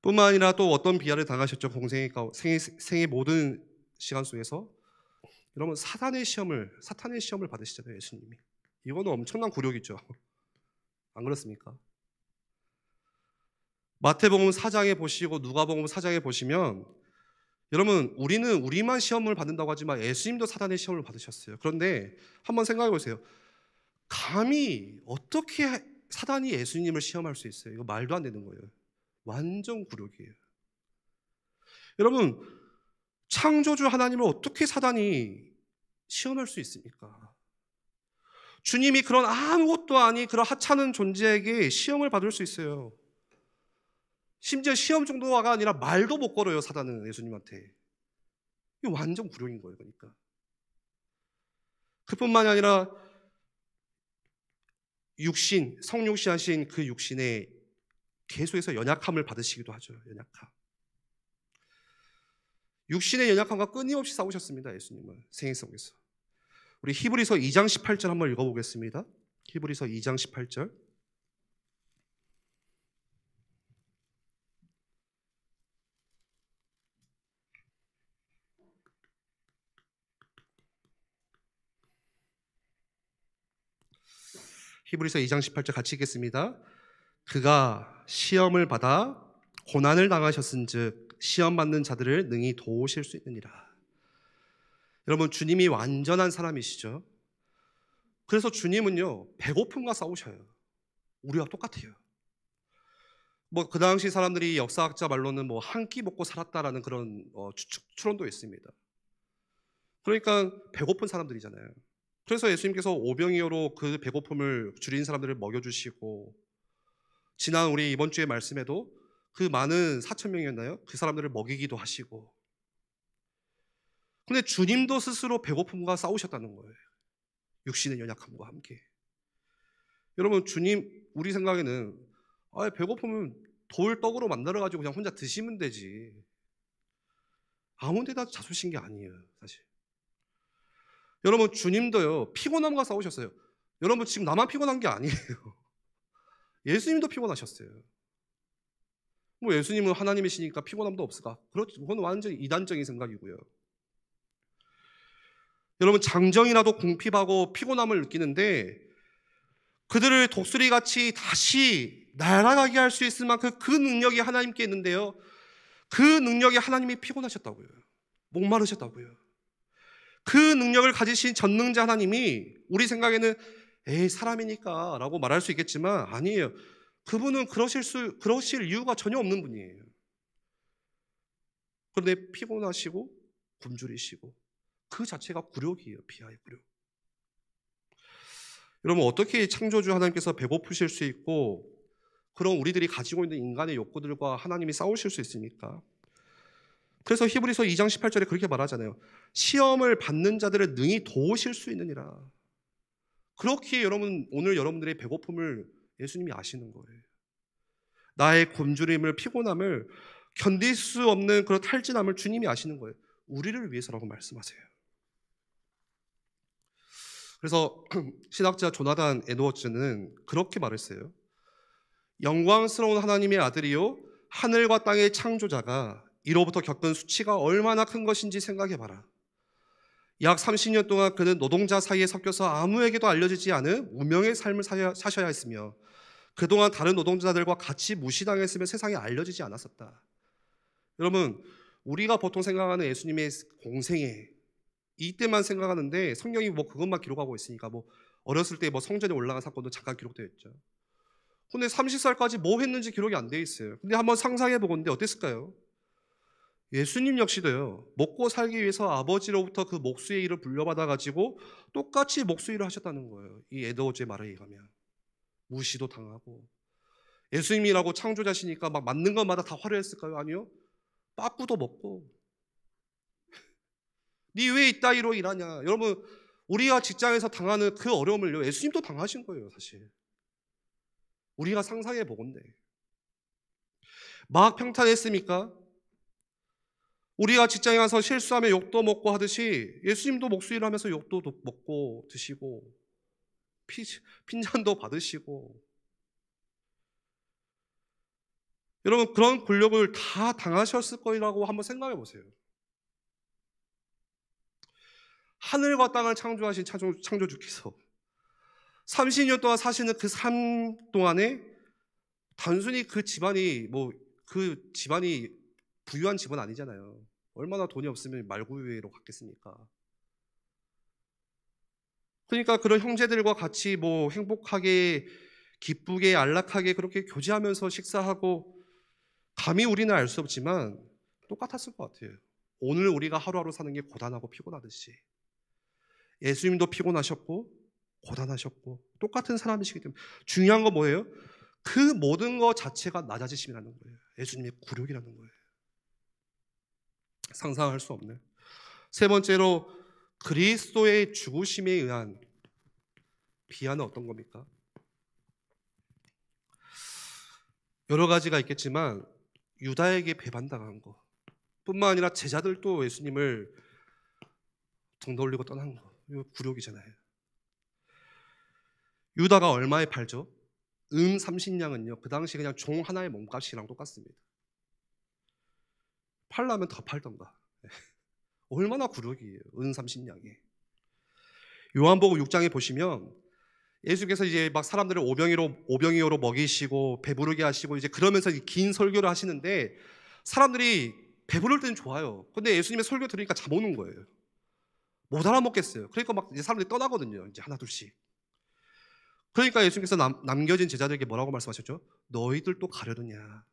뿐만 아니라 또 어떤 비하를 당하셨죠. 생의 모든 시간 속에서. 여러분, 사탄의 시험을 받으시잖아요. 예수님이. 이거는 엄청난 굴욕이죠. 안 그렇습니까? 마태복음 4장에 보시고 누가복음 4장에 보시면, 여러분, 우리는 우리만 시험을 받는다고 하지만 예수님도 사탄의 시험을 받으셨어요. 그런데 한번 생각해 보세요. 감히 어떻게 사탄이 예수님을 시험할 수 있어요? 이거 말도 안 되는 거예요. 완전 굴욕이에요. 여러분, 창조주 하나님을 어떻게 사탄이 시험할 수 있습니까? 주님이 그런 아무것도 아닌 그런 하찮은 존재에게 시험을 받을 수 있어요. 심지어 시험 정도가 아니라 말도 못 걸어요. 사단은 예수님한테. 이거 완전 굴욕인 거예요. 그러니까 그뿐만이 아니라 성육신 하신 그 육신에 계속해서 연약함을 받으시기도 하죠. 연약함. 육신의 연약함과 끊임없이 싸우셨습니다. 예수님은 생애 속에서. 우리 히브리서 2장 18절 한번 읽어보겠습니다. 히브리서 2장 18절. 히브리서 2장 18절 같이 읽겠습니다. 그가 시험을 받아 고난을 당하셨은즉 시험 받는 자들을 능히 도우실 수 있느니라. 여러분, 주님이 완전한 사람이시죠. 그래서 주님은요, 배고픔과 싸우셔요. 우리와 똑같아요. 뭐 그 당시 사람들이 역사학자 말로는 뭐 한 끼 먹고 살았다라는 그런 추론도 있습니다. 그러니까 배고픈 사람들이잖아요. 그래서 예수님께서 오병이어로 그 배고픔을 줄인 사람들을 먹여주시고, 지난 우리 이번 주의 말씀에도 그 많은 4,000명이었나요? 그 사람들을 먹이기도 하시고. 근데 주님도 스스로 배고픔과 싸우셨다는 거예요. 육신의 연약함과 함께. 여러분, 주님, 우리 생각에는 배고프면 돌 떡으로 만들어가지고 그냥 혼자 드시면 되지, 아무 데다 잡수신 게 아니에요, 사실. 여러분, 주님도요, 피곤함과 싸우셨어요. 여러분, 지금 나만 피곤한 게 아니에요. 예수님도 피곤하셨어요. 뭐 예수님은 하나님이시니까 피곤함도 없을까? 그건 완전히 이단적인 생각이고요. 여러분, 장정이라도 궁핍하고 피곤함을 느끼는데 그들을 독수리같이 다시 날아가게 할 수 있을 만큼 그 능력이 하나님께 있는데요, 그 능력이 하나님이 피곤하셨다고요. 목마르셨다고요. 그 능력을 가지신 전능자 하나님이 우리 생각에는 에이, 사람이니까 라고 말할 수 있겠지만 아니에요. 그분은 그러실 이유가 전혀 없는 분이에요. 그런데 피곤하시고 굶주리시고, 그 자체가 굴욕이에요. 비하의 굴욕. 여러분, 어떻게 창조주 하나님께서 배고프실 수 있고 그런 우리들이 가지고 있는 인간의 욕구들과 하나님이 싸우실 수 있습니까? 그래서 히브리서 2장 18절에 그렇게 말하잖아요. 시험을 받는 자들을 능히 도우실 수 있느니라. 그렇게 여러분, 오늘 여러분들의 배고픔을 예수님이 아시는 거예요. 나의 굶주림을, 피곤함을, 견딜 수 없는 그런 탈진함을 주님이 아시는 거예요. 우리를 위해서라고 말씀하세요. 그래서 신학자 조나단 에드워즈는 그렇게 말했어요. 영광스러운 하나님의 아들이요, 하늘과 땅의 창조자가 이로부터 겪은 수치가 얼마나 큰 것인지 생각해봐라. 약 30년 동안 그는 노동자 사이에 섞여서 아무에게도 알려지지 않은 무명의 삶을 사셔야 했으며, 그동안 다른 노동자들과 같이 무시당했으며 세상에 알려지지 않았었다. 여러분, 우리가 보통 생각하는 예수님의 공생애, 이때만 생각하는데 성경이 뭐 그것만 기록하고 있으니까 뭐 어렸을 때 뭐 성전에 올라간 사건도 잠깐 기록되어 있죠. 근데 30살까지 뭐 했는지 기록이 안 돼 있어요. 근데 한번 상상해 보건데 어땠을까요? 예수님 역시도요, 먹고 살기 위해서 아버지로부터 그 목수의 일을 불려받아 가지고 똑같이 목수 일을 하셨다는 거예요. 이 에드워즈의 말에 의하면. 무시도 당하고. 예수님이라고 창조자시니까 막 맞는 것마다 다 화려했을까요? 아니요. 빠꾸도 먹고. 네 왜 이따위로 일하냐. 여러분, 우리가 직장에서 당하는 그 어려움을요, 예수님도 당하신 거예요, 사실. 우리가 상상해 보건대. 막 평탄했습니까? 우리가 직장에 가서 실수하면 욕도 먹고 하듯이 예수님도 목수일 하면서 욕도 먹고 드시고 핀잔도 받으시고. 여러분, 그런 굴욕을 다 당하셨을 거라고 한번 생각해 보세요. 하늘과 땅을 창조하신 창조주께서 30년 동안 사시는 그 삶 동안에 단순히 그 집안이 부유한 집은 아니잖아요. 얼마나 돈이 없으면 말구유회로 갔겠습니까? 그러니까 그런 형제들과 같이 뭐 행복하게, 기쁘게, 안락하게 그렇게 교제하면서 식사하고, 감히 우리는 알 수 없지만 똑같았을 것 같아요. 오늘 우리가 하루하루 사는 게 고단하고 피곤하듯이 예수님도 피곤하셨고 고단하셨고 똑같은 사람이시기 때문에 중요한 건 뭐예요? 그 모든 것 자체가 낮아지심이라는 거예요. 예수님의 굴욕이라는 거예요. 상상할 수 없는. 세 번째로, 그리스도의 죽으심에 의한 비하는 어떤 겁니까? 여러 가지가 있겠지만 유다에게 배반당한 거 뿐만 아니라 제자들도 예수님을 등 돌리고 떠난 거, 이거 굴욕이잖아요. 유다가 얼마에 팔죠? 30냥은요 그 당시 그냥 종 하나의 몸값이랑 똑같습니다. 팔려면 더 팔던가. 얼마나 굴욕이에요, 30냥이. 요한복음 6장에 보시면 예수께서 이제 막 사람들을 오병이어로 먹이시고 배부르게 하시고 이제 그러면서 긴 설교를 하시는데 사람들이 배부를 때는 좋아요. 근데 예수님의 설교 들으니까 잠 오는 거예요. 못 알아먹겠어요. 그러니까 막 이제 사람들이 떠나거든요. 이제 하나 둘씩. 그러니까 예수님께서 남겨진 제자들에게 뭐라고 말씀하셨죠? 너희들도 가려느냐?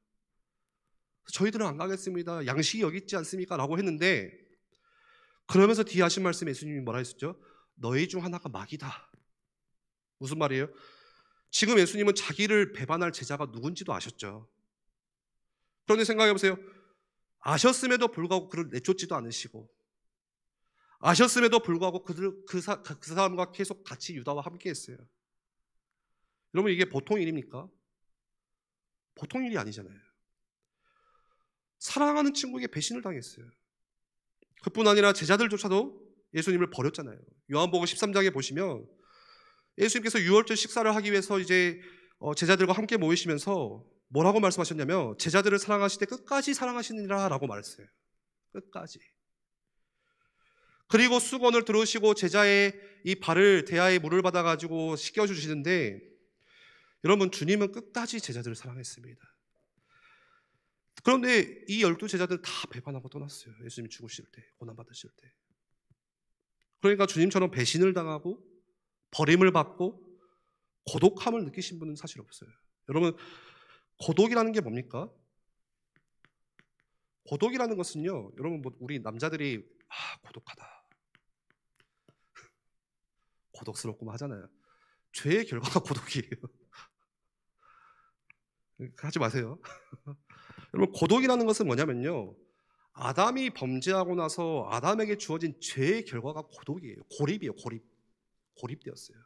저희들은 안 가겠습니다. 양식이 여기 있지 않습니까? 라고 했는데, 그러면서 뒤에 하신 말씀 예수님이 뭐라 했었죠? 너희 중 하나가 마귀다. 무슨 말이에요? 지금 예수님은 자기를 배반할 제자가 누군지도 아셨죠. 그런데 생각해 보세요. 아셨음에도 불구하고 그를 내쫓지도 않으시고, 아셨음에도 불구하고 그 사람과 계속 같이 유다와 함께 했어요. 여러분, 이게 보통 일입니까? 보통 일이 아니잖아요. 사랑하는 친구에게 배신을 당했어요. 그뿐 아니라 제자들조차도 예수님을 버렸잖아요. 요한복음 13장에 보시면 예수님께서 유월절 식사를 하기 위해서 이제 제자들과 함께 모이시면서 뭐라고 말씀하셨냐면, 제자들을 사랑하실 때 끝까지 사랑하시느니라 라고 말했어요. 끝까지. 그리고 수건을 들으시고 제자의 이 발을 대야에 물을 받아가지고 씻겨주시는데, 여러분, 주님은 끝까지 제자들을 사랑했습니다. 그런데 이 12제자들은 다 배반하고 떠났어요. 예수님이 죽으실 때, 고난받으실 때. 그러니까 주님처럼 배신을 당하고 버림을 받고 고독함을 느끼신 분은 사실 없어요. 여러분, 고독이라는 게 뭡니까? 고독이라는 것은요, 여러분, 우리 남자들이 고독하다, 고독스럽구만 하잖아요. 죄의 결과가 고독이에요. 하지 마세요. 여러분, 고독이라는 것은 뭐냐면요, 아담이 범죄하고 나서 아담에게 주어진 죄의 결과가 고독이에요. 고립이에요. 고립되었어요.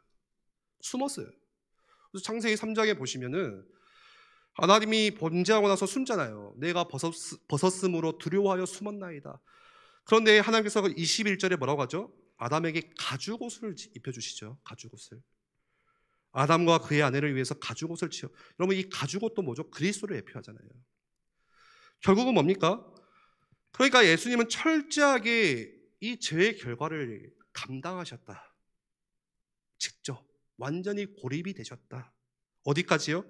숨었어요. 그래서 창세기 3장에 보시면은 아담이 범죄하고 나서 숨잖아요. 내가 벗었으므로 두려워하여 숨었나이다. 그런데 하나님께서 21절에 뭐라고 하죠? 아담에게 가죽옷을 입혀주시죠. 가죽옷을. 아담과 그의 아내를 위해서 가죽옷을 지어. 여러분, 이 가죽옷도 뭐죠? 그리스도를 예표하잖아요. 결국은 뭡니까? 그러니까 예수님은 철저하게 이 죄의 결과를 감당하셨다. 직접 완전히 고립이 되셨다. 어디까지요?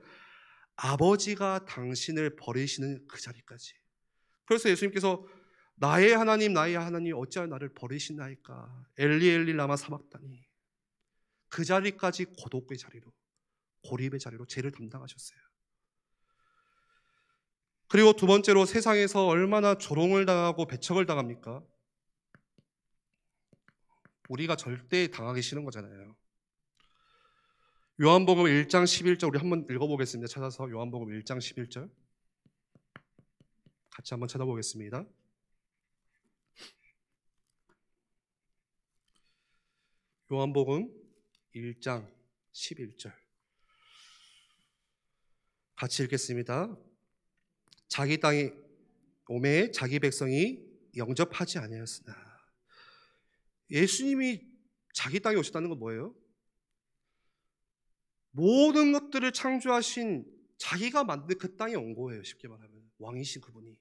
아버지가 당신을 버리시는 그 자리까지. 그래서 예수님께서 나의 하나님 어찌하여 나를 버리시나이까, 엘리 엘리 라마 사박다니. 그 자리까지 고독의 자리로, 고립의 자리로 죄를 담당하셨어요. 그리고 두 번째로, 세상에서 얼마나 조롱을 당하고 배척을 당합니까? 우리가 절대 당하기 싫은 거잖아요. 요한복음 1장 11절 우리 한번 읽어보겠습니다. 찾아서 요한복음 1장 11절 같이 한번 찾아보겠습니다. 요한복음 1장 11절 같이 읽겠습니다. 자기 땅에 오매 자기 백성이 영접하지 아니하였으나. 예수님이 자기 땅에 오셨다는 건 뭐예요? 모든 것들을 창조하신 자기가 만든 그 땅에 온 거예요. 쉽게 말하면 왕이신 그분이,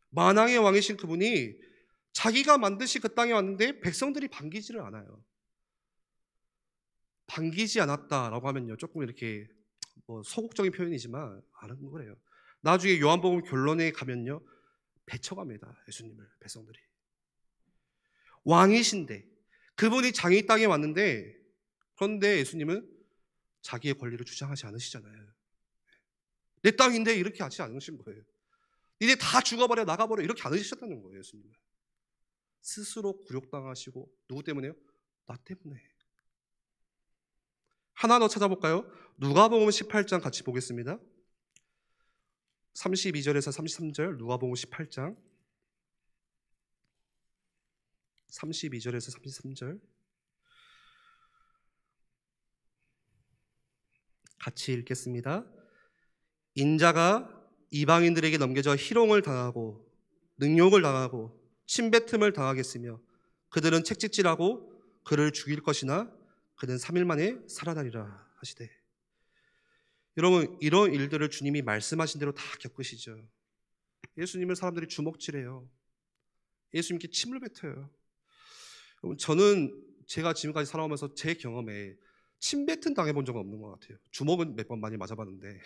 만왕의 왕이신 그분이 자기가 만드신 그 땅에 왔는데 백성들이 반기지를 않아요. 반기지 않았다라고 하면요, 조금 이렇게 소극적인 표현이지만 아는 거예요. 나중에 요한복음 결론에 가면요, 배척합니다. 예수님을 백성들이. 왕이신데, 그분이 자기 땅에 왔는데, 그런데 예수님은 자기의 권리를 주장하지 않으시잖아요. 내 땅인데 이렇게 하지 않으신 거예요. 이제 다 죽어버려, 나가버려, 이렇게 안 하셨다는 거예요. 예수님은 스스로 굴욕당하시고. 누구 때문에요? 나 때문에. 하나 더 찾아볼까요? 누가복음 18장 같이 보겠습니다. 32절에서 33절, 누가복음 18장 32절에서 33절 같이 읽겠습니다. 인자가 이방인들에게 넘겨져 희롱을 당하고 능욕을 당하고 침뱉음을 당하겠으며 그들은 책짓질하고 그를 죽일 것이나 그는 3일 만에 살아나리라 하시되. 여러분, 이런 일들을 주님이 말씀하신 대로 다 겪으시죠. 예수님을 사람들이 주먹질해요. 예수님께 침을 뱉어요. 저는 제가 지금까지 살아오면서 제 경험에 침뱉음 당해본 적은 없는 것 같아요. 주먹은 몇 번 많이 맞아봤는데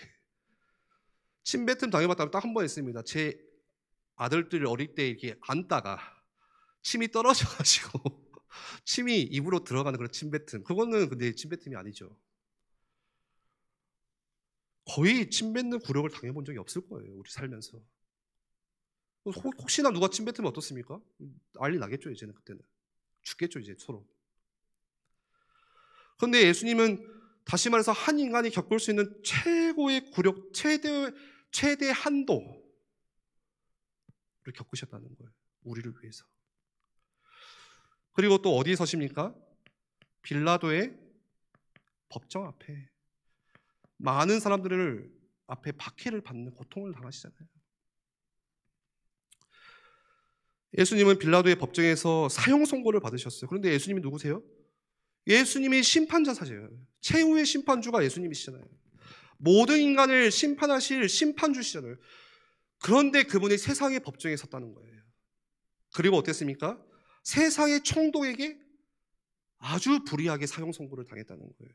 침뱉음 당해봤다면 딱 한 번 있습니다. 제 아들들 어릴 때 이렇게 안다가 침이 떨어져가지고 침이 입으로 들어가는 그런 침뱉음. 그거는 근데 침뱉음이 아니죠. 거의 침뱉는 굴욕을 당해본 적이 없을 거예요, 우리 살면서. 혹시나 누가 침뱉으면 어떻습니까? 난리 나겠죠, 이제는. 그때는 죽겠죠, 이제 서로. 그런데 예수님은 다시 말해서 한 인간이 겪을 수 있는 최고의 굴욕, 최대 한도를 겪으셨다는 거예요, 우리를 위해서. 그리고 또 어디에 서십니까? 빌라도의 법정 앞에 많은 사람들을 앞에 박해를 받는 고통을 당하시잖아요. 예수님은 빌라도의 법정에서 사형 선고를 받으셨어요. 그런데 예수님이 누구세요? 예수님이 심판자사세요. 최후의 심판주가 예수님이시잖아요. 모든 인간을 심판하실 심판주시잖아요. 그런데 그분이 세상의 법정에 섰다는 거예요. 그리고 어땠습니까? 세상의 총독에게 아주 불의하게 사형 선고를 당했다는 거예요.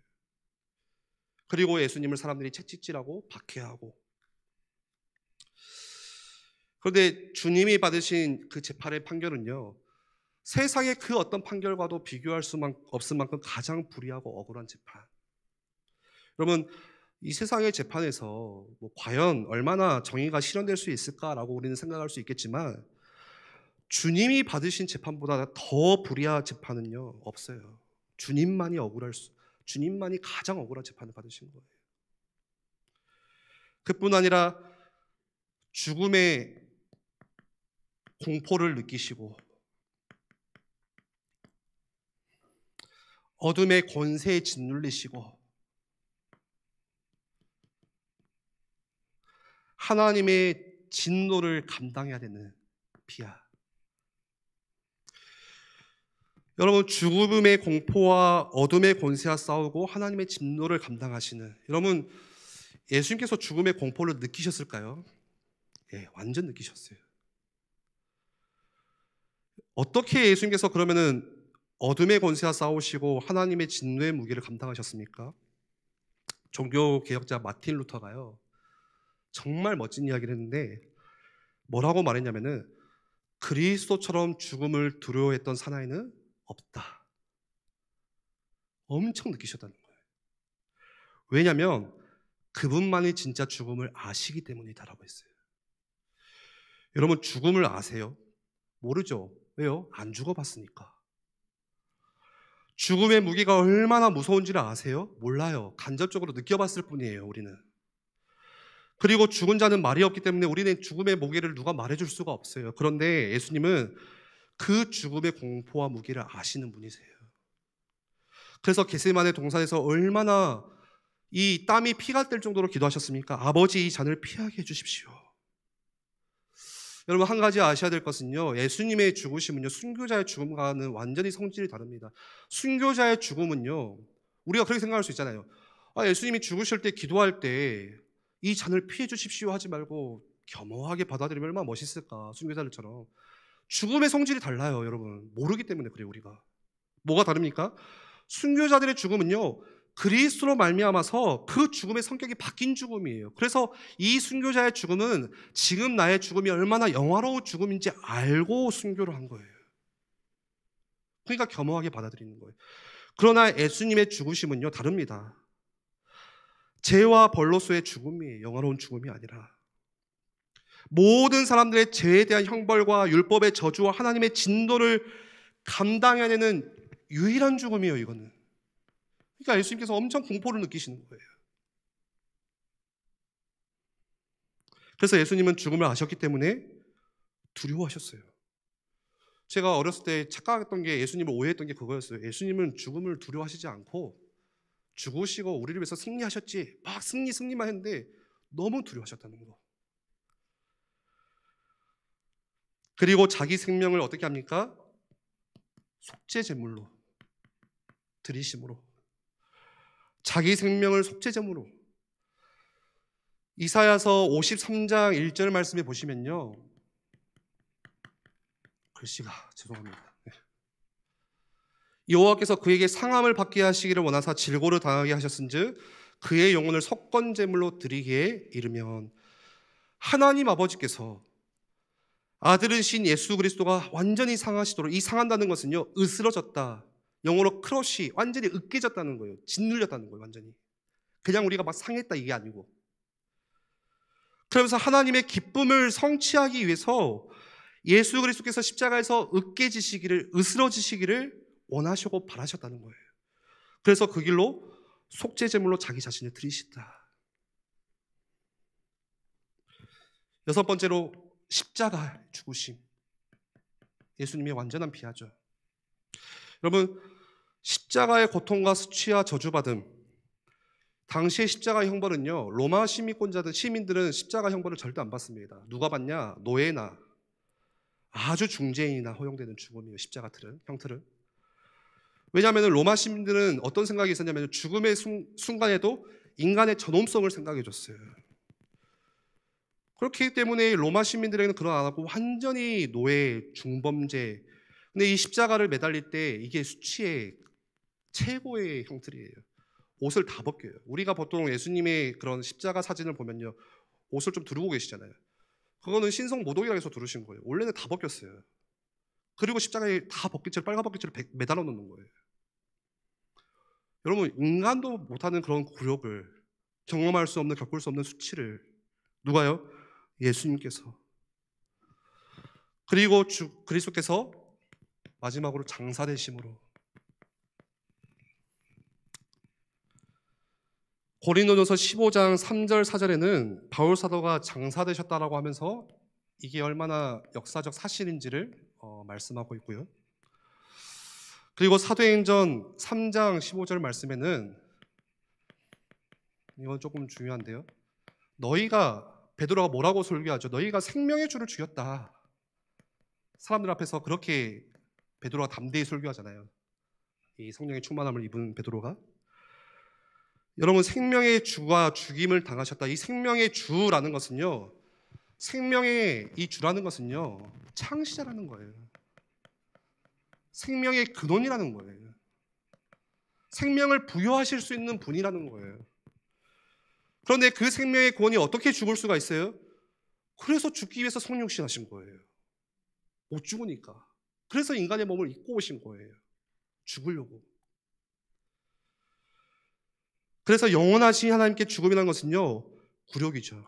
그리고 예수님을 사람들이 채찍질하고 박해하고. 그런데 주님이 받으신 그 재판의 판결은요, 세상의 그 어떤 판결과도 비교할 수 없을 만큼 가장 불의하고 억울한 재판. 여러분, 이 세상의 재판에서 과연 얼마나 정의가 실현될 수 있을까라고 우리는 생각할 수 있겠지만, 주님이 받으신 재판보다 더 불의한 재판은요, 없어요. 주님만이 가장 억울한 재판을 받으신 거예요. 그뿐 아니라 죽음의 공포를 느끼시고 어둠의 권세에 짓눌리시고 하나님의 진노를 감당해야 되는 비야. 여러분, 죽음의 공포와 어둠의 권세와 싸우고 하나님의 진노를 감당하시는, 여러분, 예수님께서 죽음의 공포를 느끼셨을까요? 예, 완전 느끼셨어요. 어떻게 예수님께서 그러면은 어둠의 권세와 싸우시고 하나님의 진노의 무게를 감당하셨습니까? 종교 개혁자 마틴 루터가요, 정말 멋진 이야기를 했는데 뭐라고 말했냐면은, 그리스도처럼 죽음을 두려워했던 사나이는 없다. 엄청 느끼셨다는 거예요. 왜냐하면 그분만이 진짜 죽음을 아시기 때문이다라고 했어요. 여러분, 죽음을 아세요? 모르죠. 왜요? 안 죽어봤으니까. 죽음의 무게가 얼마나 무서운지를 아세요? 몰라요. 간접적으로 느껴봤을 뿐이에요, 우리는. 그리고 죽은 자는 말이 없기 때문에 우리는 죽음의 무게를 누가 말해줄 수가 없어요. 그런데 예수님은 그 죽음의 공포와 무게를 아시는 분이세요. 그래서 겟세마네 동산에서 얼마나 이 땀이 피가 될 정도로 기도하셨습니까? 아버지, 이 잔을 피하게 해주십시오. 여러분, 한 가지 아셔야 될 것은요, 예수님의 죽으심은요, 순교자의 죽음과는 완전히 성질이 다릅니다. 순교자의 죽음은요, 우리가 그렇게 생각할 수 있잖아요. 예수님이 죽으실 때, 기도할 때 이 잔을 피해 주십시오 하지 말고 겸허하게 받아들이면 얼마나 멋있을까, 순교자들처럼. 죽음의 성질이 달라요, 여러분. 모르기 때문에 그래요, 우리가. 뭐가 다릅니까? 순교자들의 죽음은요, 그리스도로 말미암아서 그 죽음의 성격이 바뀐 죽음이에요. 그래서 이 순교자의 죽음은 지금 나의 죽음이 얼마나 영화로운 죽음인지 알고 순교를 한 거예요. 그러니까 겸허하게 받아들이는 거예요. 그러나 예수님의 죽으심은요, 다릅니다. 죄와 벌로서의 죽음이에요. 영화로운 죽음이 아니라. 모든 사람들의 죄에 대한 형벌과 율법의 저주와 하나님의 진노를 감당해야 되는 유일한 죽음이에요, 이거는. 그러니까 예수님께서 엄청 공포를 느끼시는 거예요. 그래서 예수님은 죽음을 아셨기 때문에 두려워하셨어요. 제가 어렸을 때 착각했던 게, 예수님을 오해했던 게 그거였어요. 예수님은 죽음을 두려워하시지 않고 죽으시고 우리를 위해서 승리하셨지, 막 승리만 했는데 너무 두려워하셨다는 거. 그리고 자기 생명을 어떻게 합니까? 속죄제물로 드리심으로, 자기 생명을 속죄제물로. 이사야서 53장 1절 말씀에 보시면요, 글씨가 죄송합니다. 여호와께서 그에게 상함을 받게 하시기를 원하사 질고를 당하게 하셨은즉 그의 영혼을 속건제물로 드리기에 이르면, 하나님 아버지께서 아들은 신 예수 그리스도가 완전히 상하시도록, 이 상한다는 것은요, 으스러졌다. 영어로 크러쉬, 완전히 으깨졌다는 거예요. 짓눌렸다는 거예요, 완전히. 그냥 우리가 막 상했다 이게 아니고. 그러면서 하나님의 기쁨을 성취하기 위해서 예수 그리스도께서 십자가에서 으깨지시기를, 으스러지시기를 원하시고 바라셨다는 거예요. 그래서 그 길로 속죄제물로 자기 자신을 드리신다. 여섯 번째로 십자가 죽으심. 예수님의 완전한 비하죠. 여러분, 십자가의 고통과 수치와 저주받음. 당시의 십자가 형벌은요, 로마 시민들은 십자가 형벌을 절대 안 받습니다. 누가 받냐? 노예나 아주 중재인이나 허용되는 죽음이에요. 십자가 형틀은. 왜냐하면 로마 시민들은 어떤 생각이 있었냐면 죽음의 순간에도 인간의 전hom성을 생각해 줬어요. 그렇기 때문에 로마 시민들에게는 그런 안 하고 완전히 노예, 중범죄. 근데 이 십자가를 매달릴 때 이게 수치의 최고의 형틀이에요. 옷을 다 벗겨요. 우리가 보통 예수님의 그런 십자가 사진을 보면요, 옷을 좀 두르고 계시잖아요. 그거는 신성 모독이라고 해서 두르신 거예요. 원래는 다 벗겼어요. 그리고 십자가에 다 벗깃을, 빨간 벗깃을 매달아 놓는 거예요. 여러분, 인간도 못하는 그런 굴욕을, 경험할 수 없는, 겪을 수 없는 수치를 누가요? 예수님께서. 그리고 그리스도께서 마지막으로 장사되심으로. 고린도전서 15장 3절 4절에는 바울 사도가 장사되셨다라고 하면서 이게 얼마나 역사적 사실인지를 말씀하고 있고요. 그리고 사도행전 3장 15절 말씀에는, 이건 조금 중요한데요, 베드로가 뭐라고 설교하죠? 너희가 생명의 주를 죽였다. 사람들 앞에서 그렇게 베드로가 담대히 설교하잖아요. 이 성령의 충만함을 입은 베드로가. 여러분, 생명의 주가 죽임을 당하셨다. 이 생명의 주라는 것은요, 생명의 이 주라는 것은요, 창시자라는 거예요. 생명의 근원이라는 거예요. 생명을 부여하실 수 있는 분이라는 거예요. 그런데 그 생명의 근원이 어떻게 죽을 수가 있어요? 그래서 죽기 위해서 성육신 하신 거예요. 못 죽으니까. 그래서 인간의 몸을 입고 오신 거예요. 죽으려고. 그래서 영원하신 하나님께 죽음이라는 것은요, 굴욕이죠.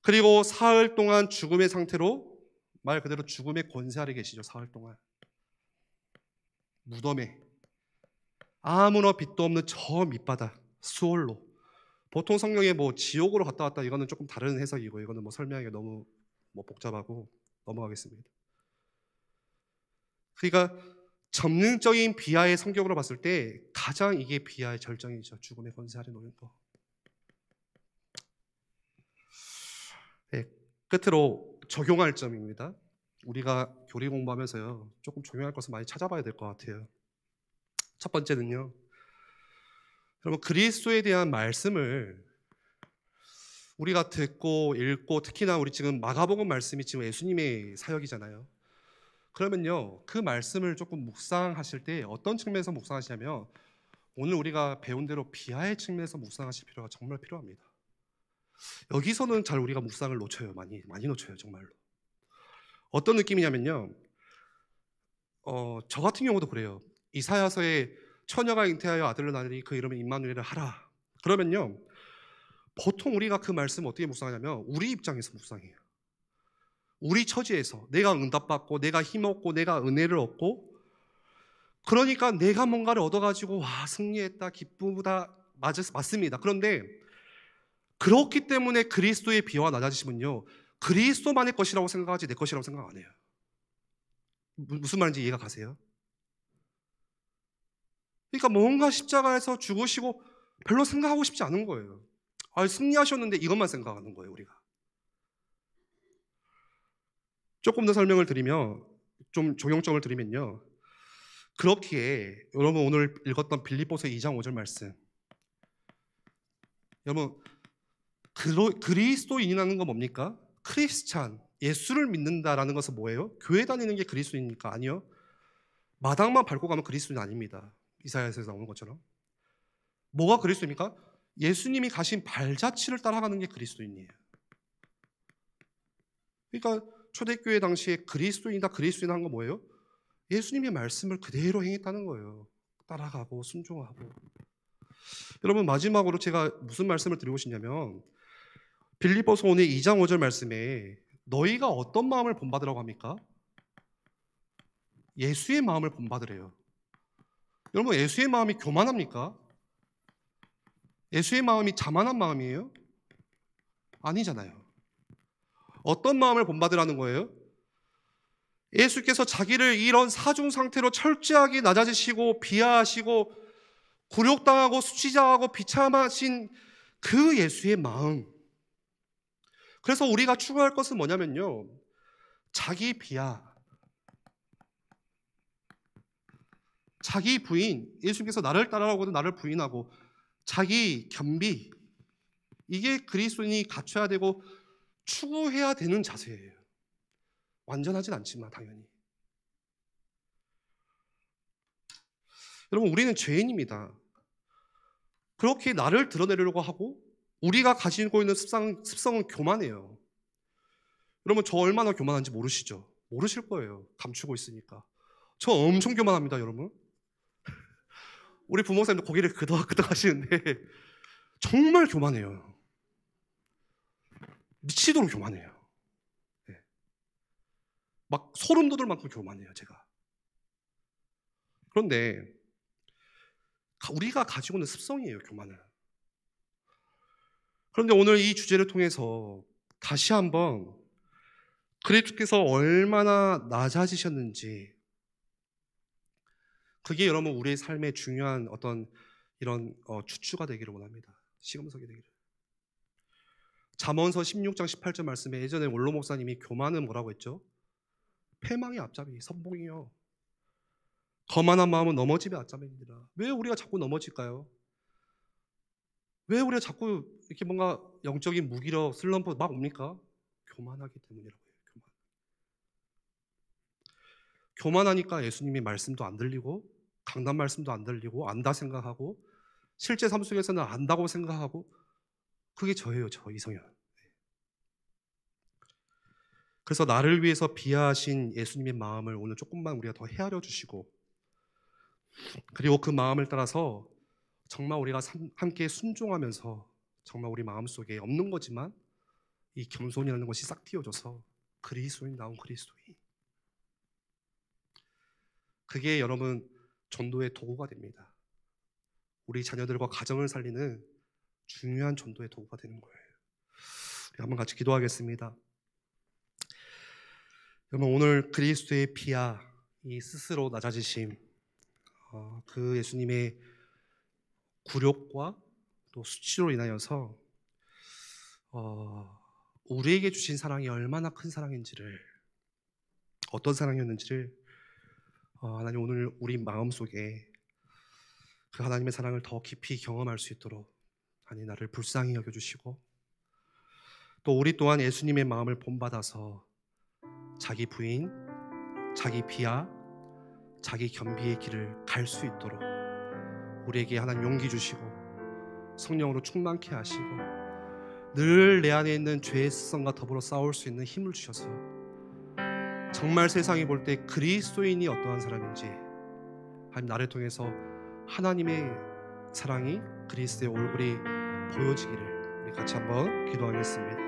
그리고 사흘 동안 죽음의 상태로, 말 그대로 죽음의 권세 아래 계시죠. 사흘 동안 무덤에, 아무나 빛도 없는 저 밑바닥 수월로. 보통 성경에 뭐 지옥으로 갔다 왔다, 이거는 조금 다른 해석이고, 이거는 뭐 설명하기가 너무 복잡하고 넘어가겠습니다. 그러니까 전능적인 비하의 성격으로 봤을 때 가장 이게 비하의 절정이죠. 죽음의 권세 아래 놓인 거. 네, 끝으로 적용할 점입니다. 우리가 교리 공부하면서요, 조금 적용할 것을 많이 찾아봐야 될 것 같아요. 첫 번째는요, 여러분, 그리스도에 대한 말씀을 우리가 듣고 읽고, 특히나 우리 지금 마가복음 말씀이 지금 예수님의 사역이잖아요. 그러면요, 그 말씀을 조금 묵상하실 때 어떤 측면에서 묵상하시냐면, 오늘 우리가 배운 대로 비하의 측면에서 묵상하실 필요가 정말 필요합니다. 여기서는 잘 우리가 묵상을 놓쳐요. 많이 놓쳐요, 정말로. 어떤 느낌이냐면요, 저 같은 경우도 그래요. 이사야서에 처녀가 잉태하여 아들을 낳으니 그 이름을 임마누엘을 하라. 그러면요, 보통 우리가 그 말씀을 어떻게 묵상하냐면 우리 입장에서 묵상해요. 우리 처지에서 내가 응답받고, 내가 힘없고, 내가 은혜를 얻고, 그러니까 내가 뭔가를 얻어가지고 와, 승리했다, 기쁘다, 맞습니다. 그런데 그렇기 때문에 그리스도의 비와 낮아지시면요, 그리스도만의 것이라고 생각하지 내 것이라고 생각 안 해요. 무슨 말인지 이해가 가세요? 그러니까 뭔가 십자가에서 죽으시고 별로 생각하고 싶지 않은 거예요. 승리하셨는데 이것만 생각하는 거예요, 우리가. 조금 더 설명을 드리면, 좀 적용점을 드리면요, 그렇기에 여러분 오늘 읽었던 빌립보서 2장 5절 말씀, 여러분, 그리스도인이라는 건 뭡니까? 크리스찬, 예수를 믿는다라는 것은 뭐예요? 교회 다니는 게 그리스도인입니까? 아니요. 마당만 밟고 가면 그리스도인 아닙니다. 이사야서에서 나오는 것처럼. 뭐가 그리스도입니까? 예수님이 가신 발자취를 따라가는 게 그리스도인이에요. 그러니까 초대교회 당시에 그리스도인이다 그리스도인 한 거 뭐예요? 예수님의 말씀을 그대로 행했다는 거예요. 따라가고 순종하고. 여러분, 마지막으로 제가 무슨 말씀을 드리고 싶냐면 빌립보서 오늘 2장 5절 말씀에 너희가 어떤 마음을 본받으라고 합니까? 예수의 마음을 본받으래요. 여러분, 예수의 마음이 교만합니까? 예수의 마음이 자만한 마음이에요? 아니잖아요. 어떤 마음을 본받으라는 거예요? 예수께서 자기를 이런 사중 상태로 철저하게 낮아지시고 비하하시고 굴욕당하고 수치자하고 비참하신 그 예수의 마음. 그래서 우리가 추구할 것은 뭐냐면요, 자기 비하, 자기 부인, 예수님께서 나를 따라오고도 나를 부인하고 자기 겸비, 이게 그리스도인이 갖춰야 되고 추구해야 되는 자세예요. 완전하진 않지만 당연히. 여러분, 우리는 죄인입니다. 그렇게 나를 드러내려고 하고 우리가 가지고 있는 습성은 교만해요. 여러분, 저 얼마나 교만한지 모르시죠? 모르실 거예요. 감추고 있으니까. 저 엄청 교만합니다, 여러분. 우리 부목사님도 고개를 끄덕끄덕 하시는데 정말 교만해요. 미치도록 교만해요. 네. 막 소름 돋을 만큼 교만해요, 제가. 그런데 우리가 가지고 있는 습성이에요, 교만은. 그런데 오늘 이 주제를 통해서 다시 한번 그리스도께서 얼마나 낮아지셨는지, 그게 여러분 우리의 삶의 중요한 어떤 이런 추추가 되기를 원합니다. 시금석이 되기를. 잠언서 16장 18절 말씀에 예전에 원로 목사님이 교만은 뭐라고 했죠? 패망의 앞잡이, 선봉이요. 거만한 마음은 넘어짐의 앞잡이니라. 왜 우리가 자꾸 넘어질까요? 왜 우리가 자꾸 이렇게 뭔가 영적인 무기력, 슬럼프 막 옵니까? 교만하기 때문이라고 해요. 교만하니까 예수님의 말씀도 안 들리고 강단 말씀도 안 들리고 안다 생각하고 실제 삶 속에서는 안다고 생각하고, 그게 저예요, 저 이성현. 그래서 나를 위해서 비하하신 예수님의 마음을 오늘 조금만 우리가 더 헤아려 주시고, 그리고 그 마음을 따라서 정말 우리가 함께 순종하면서 정말 우리 마음속에 없는 거지만 이 겸손이라는 것이 싹 틔워져서 그리스도인 나온 그리스도인, 그게 여러분 전도의 도구가 됩니다. 우리 자녀들과 가정을 살리는 중요한 전도의 도구가 되는 거예요. 우리 한번 같이 기도하겠습니다. 여러분, 오늘 그리스도의 피야, 이 스스로 낮아지심, 그 예수님의 굴욕과 또 수치로 인하여서 우리에게 주신 사랑이 얼마나 큰 사랑인지를, 어떤 사랑이었는지를 하나님 오늘 우리 마음속에 그 하나님의 사랑을 더 깊이 경험할 수 있도록 하나님 나를 불쌍히 여겨주시고, 또 우리 또한 예수님의 마음을 본받아서 자기 부인, 자기 비하, 자기 겸비의 길을 갈 수 있도록 우리에게 하나님 용기 주시고 성령으로 충만케 하시고 늘 내 안에 있는 죄의 습성과 더불어 싸울 수 있는 힘을 주셔서 정말 세상이 볼 때 그리스도인이 어떠한 사람인지 하나님 나를 통해서 하나님의 사랑이, 그리스도의 얼굴이 보여지기를 우리 같이 한번 기도하겠습니다.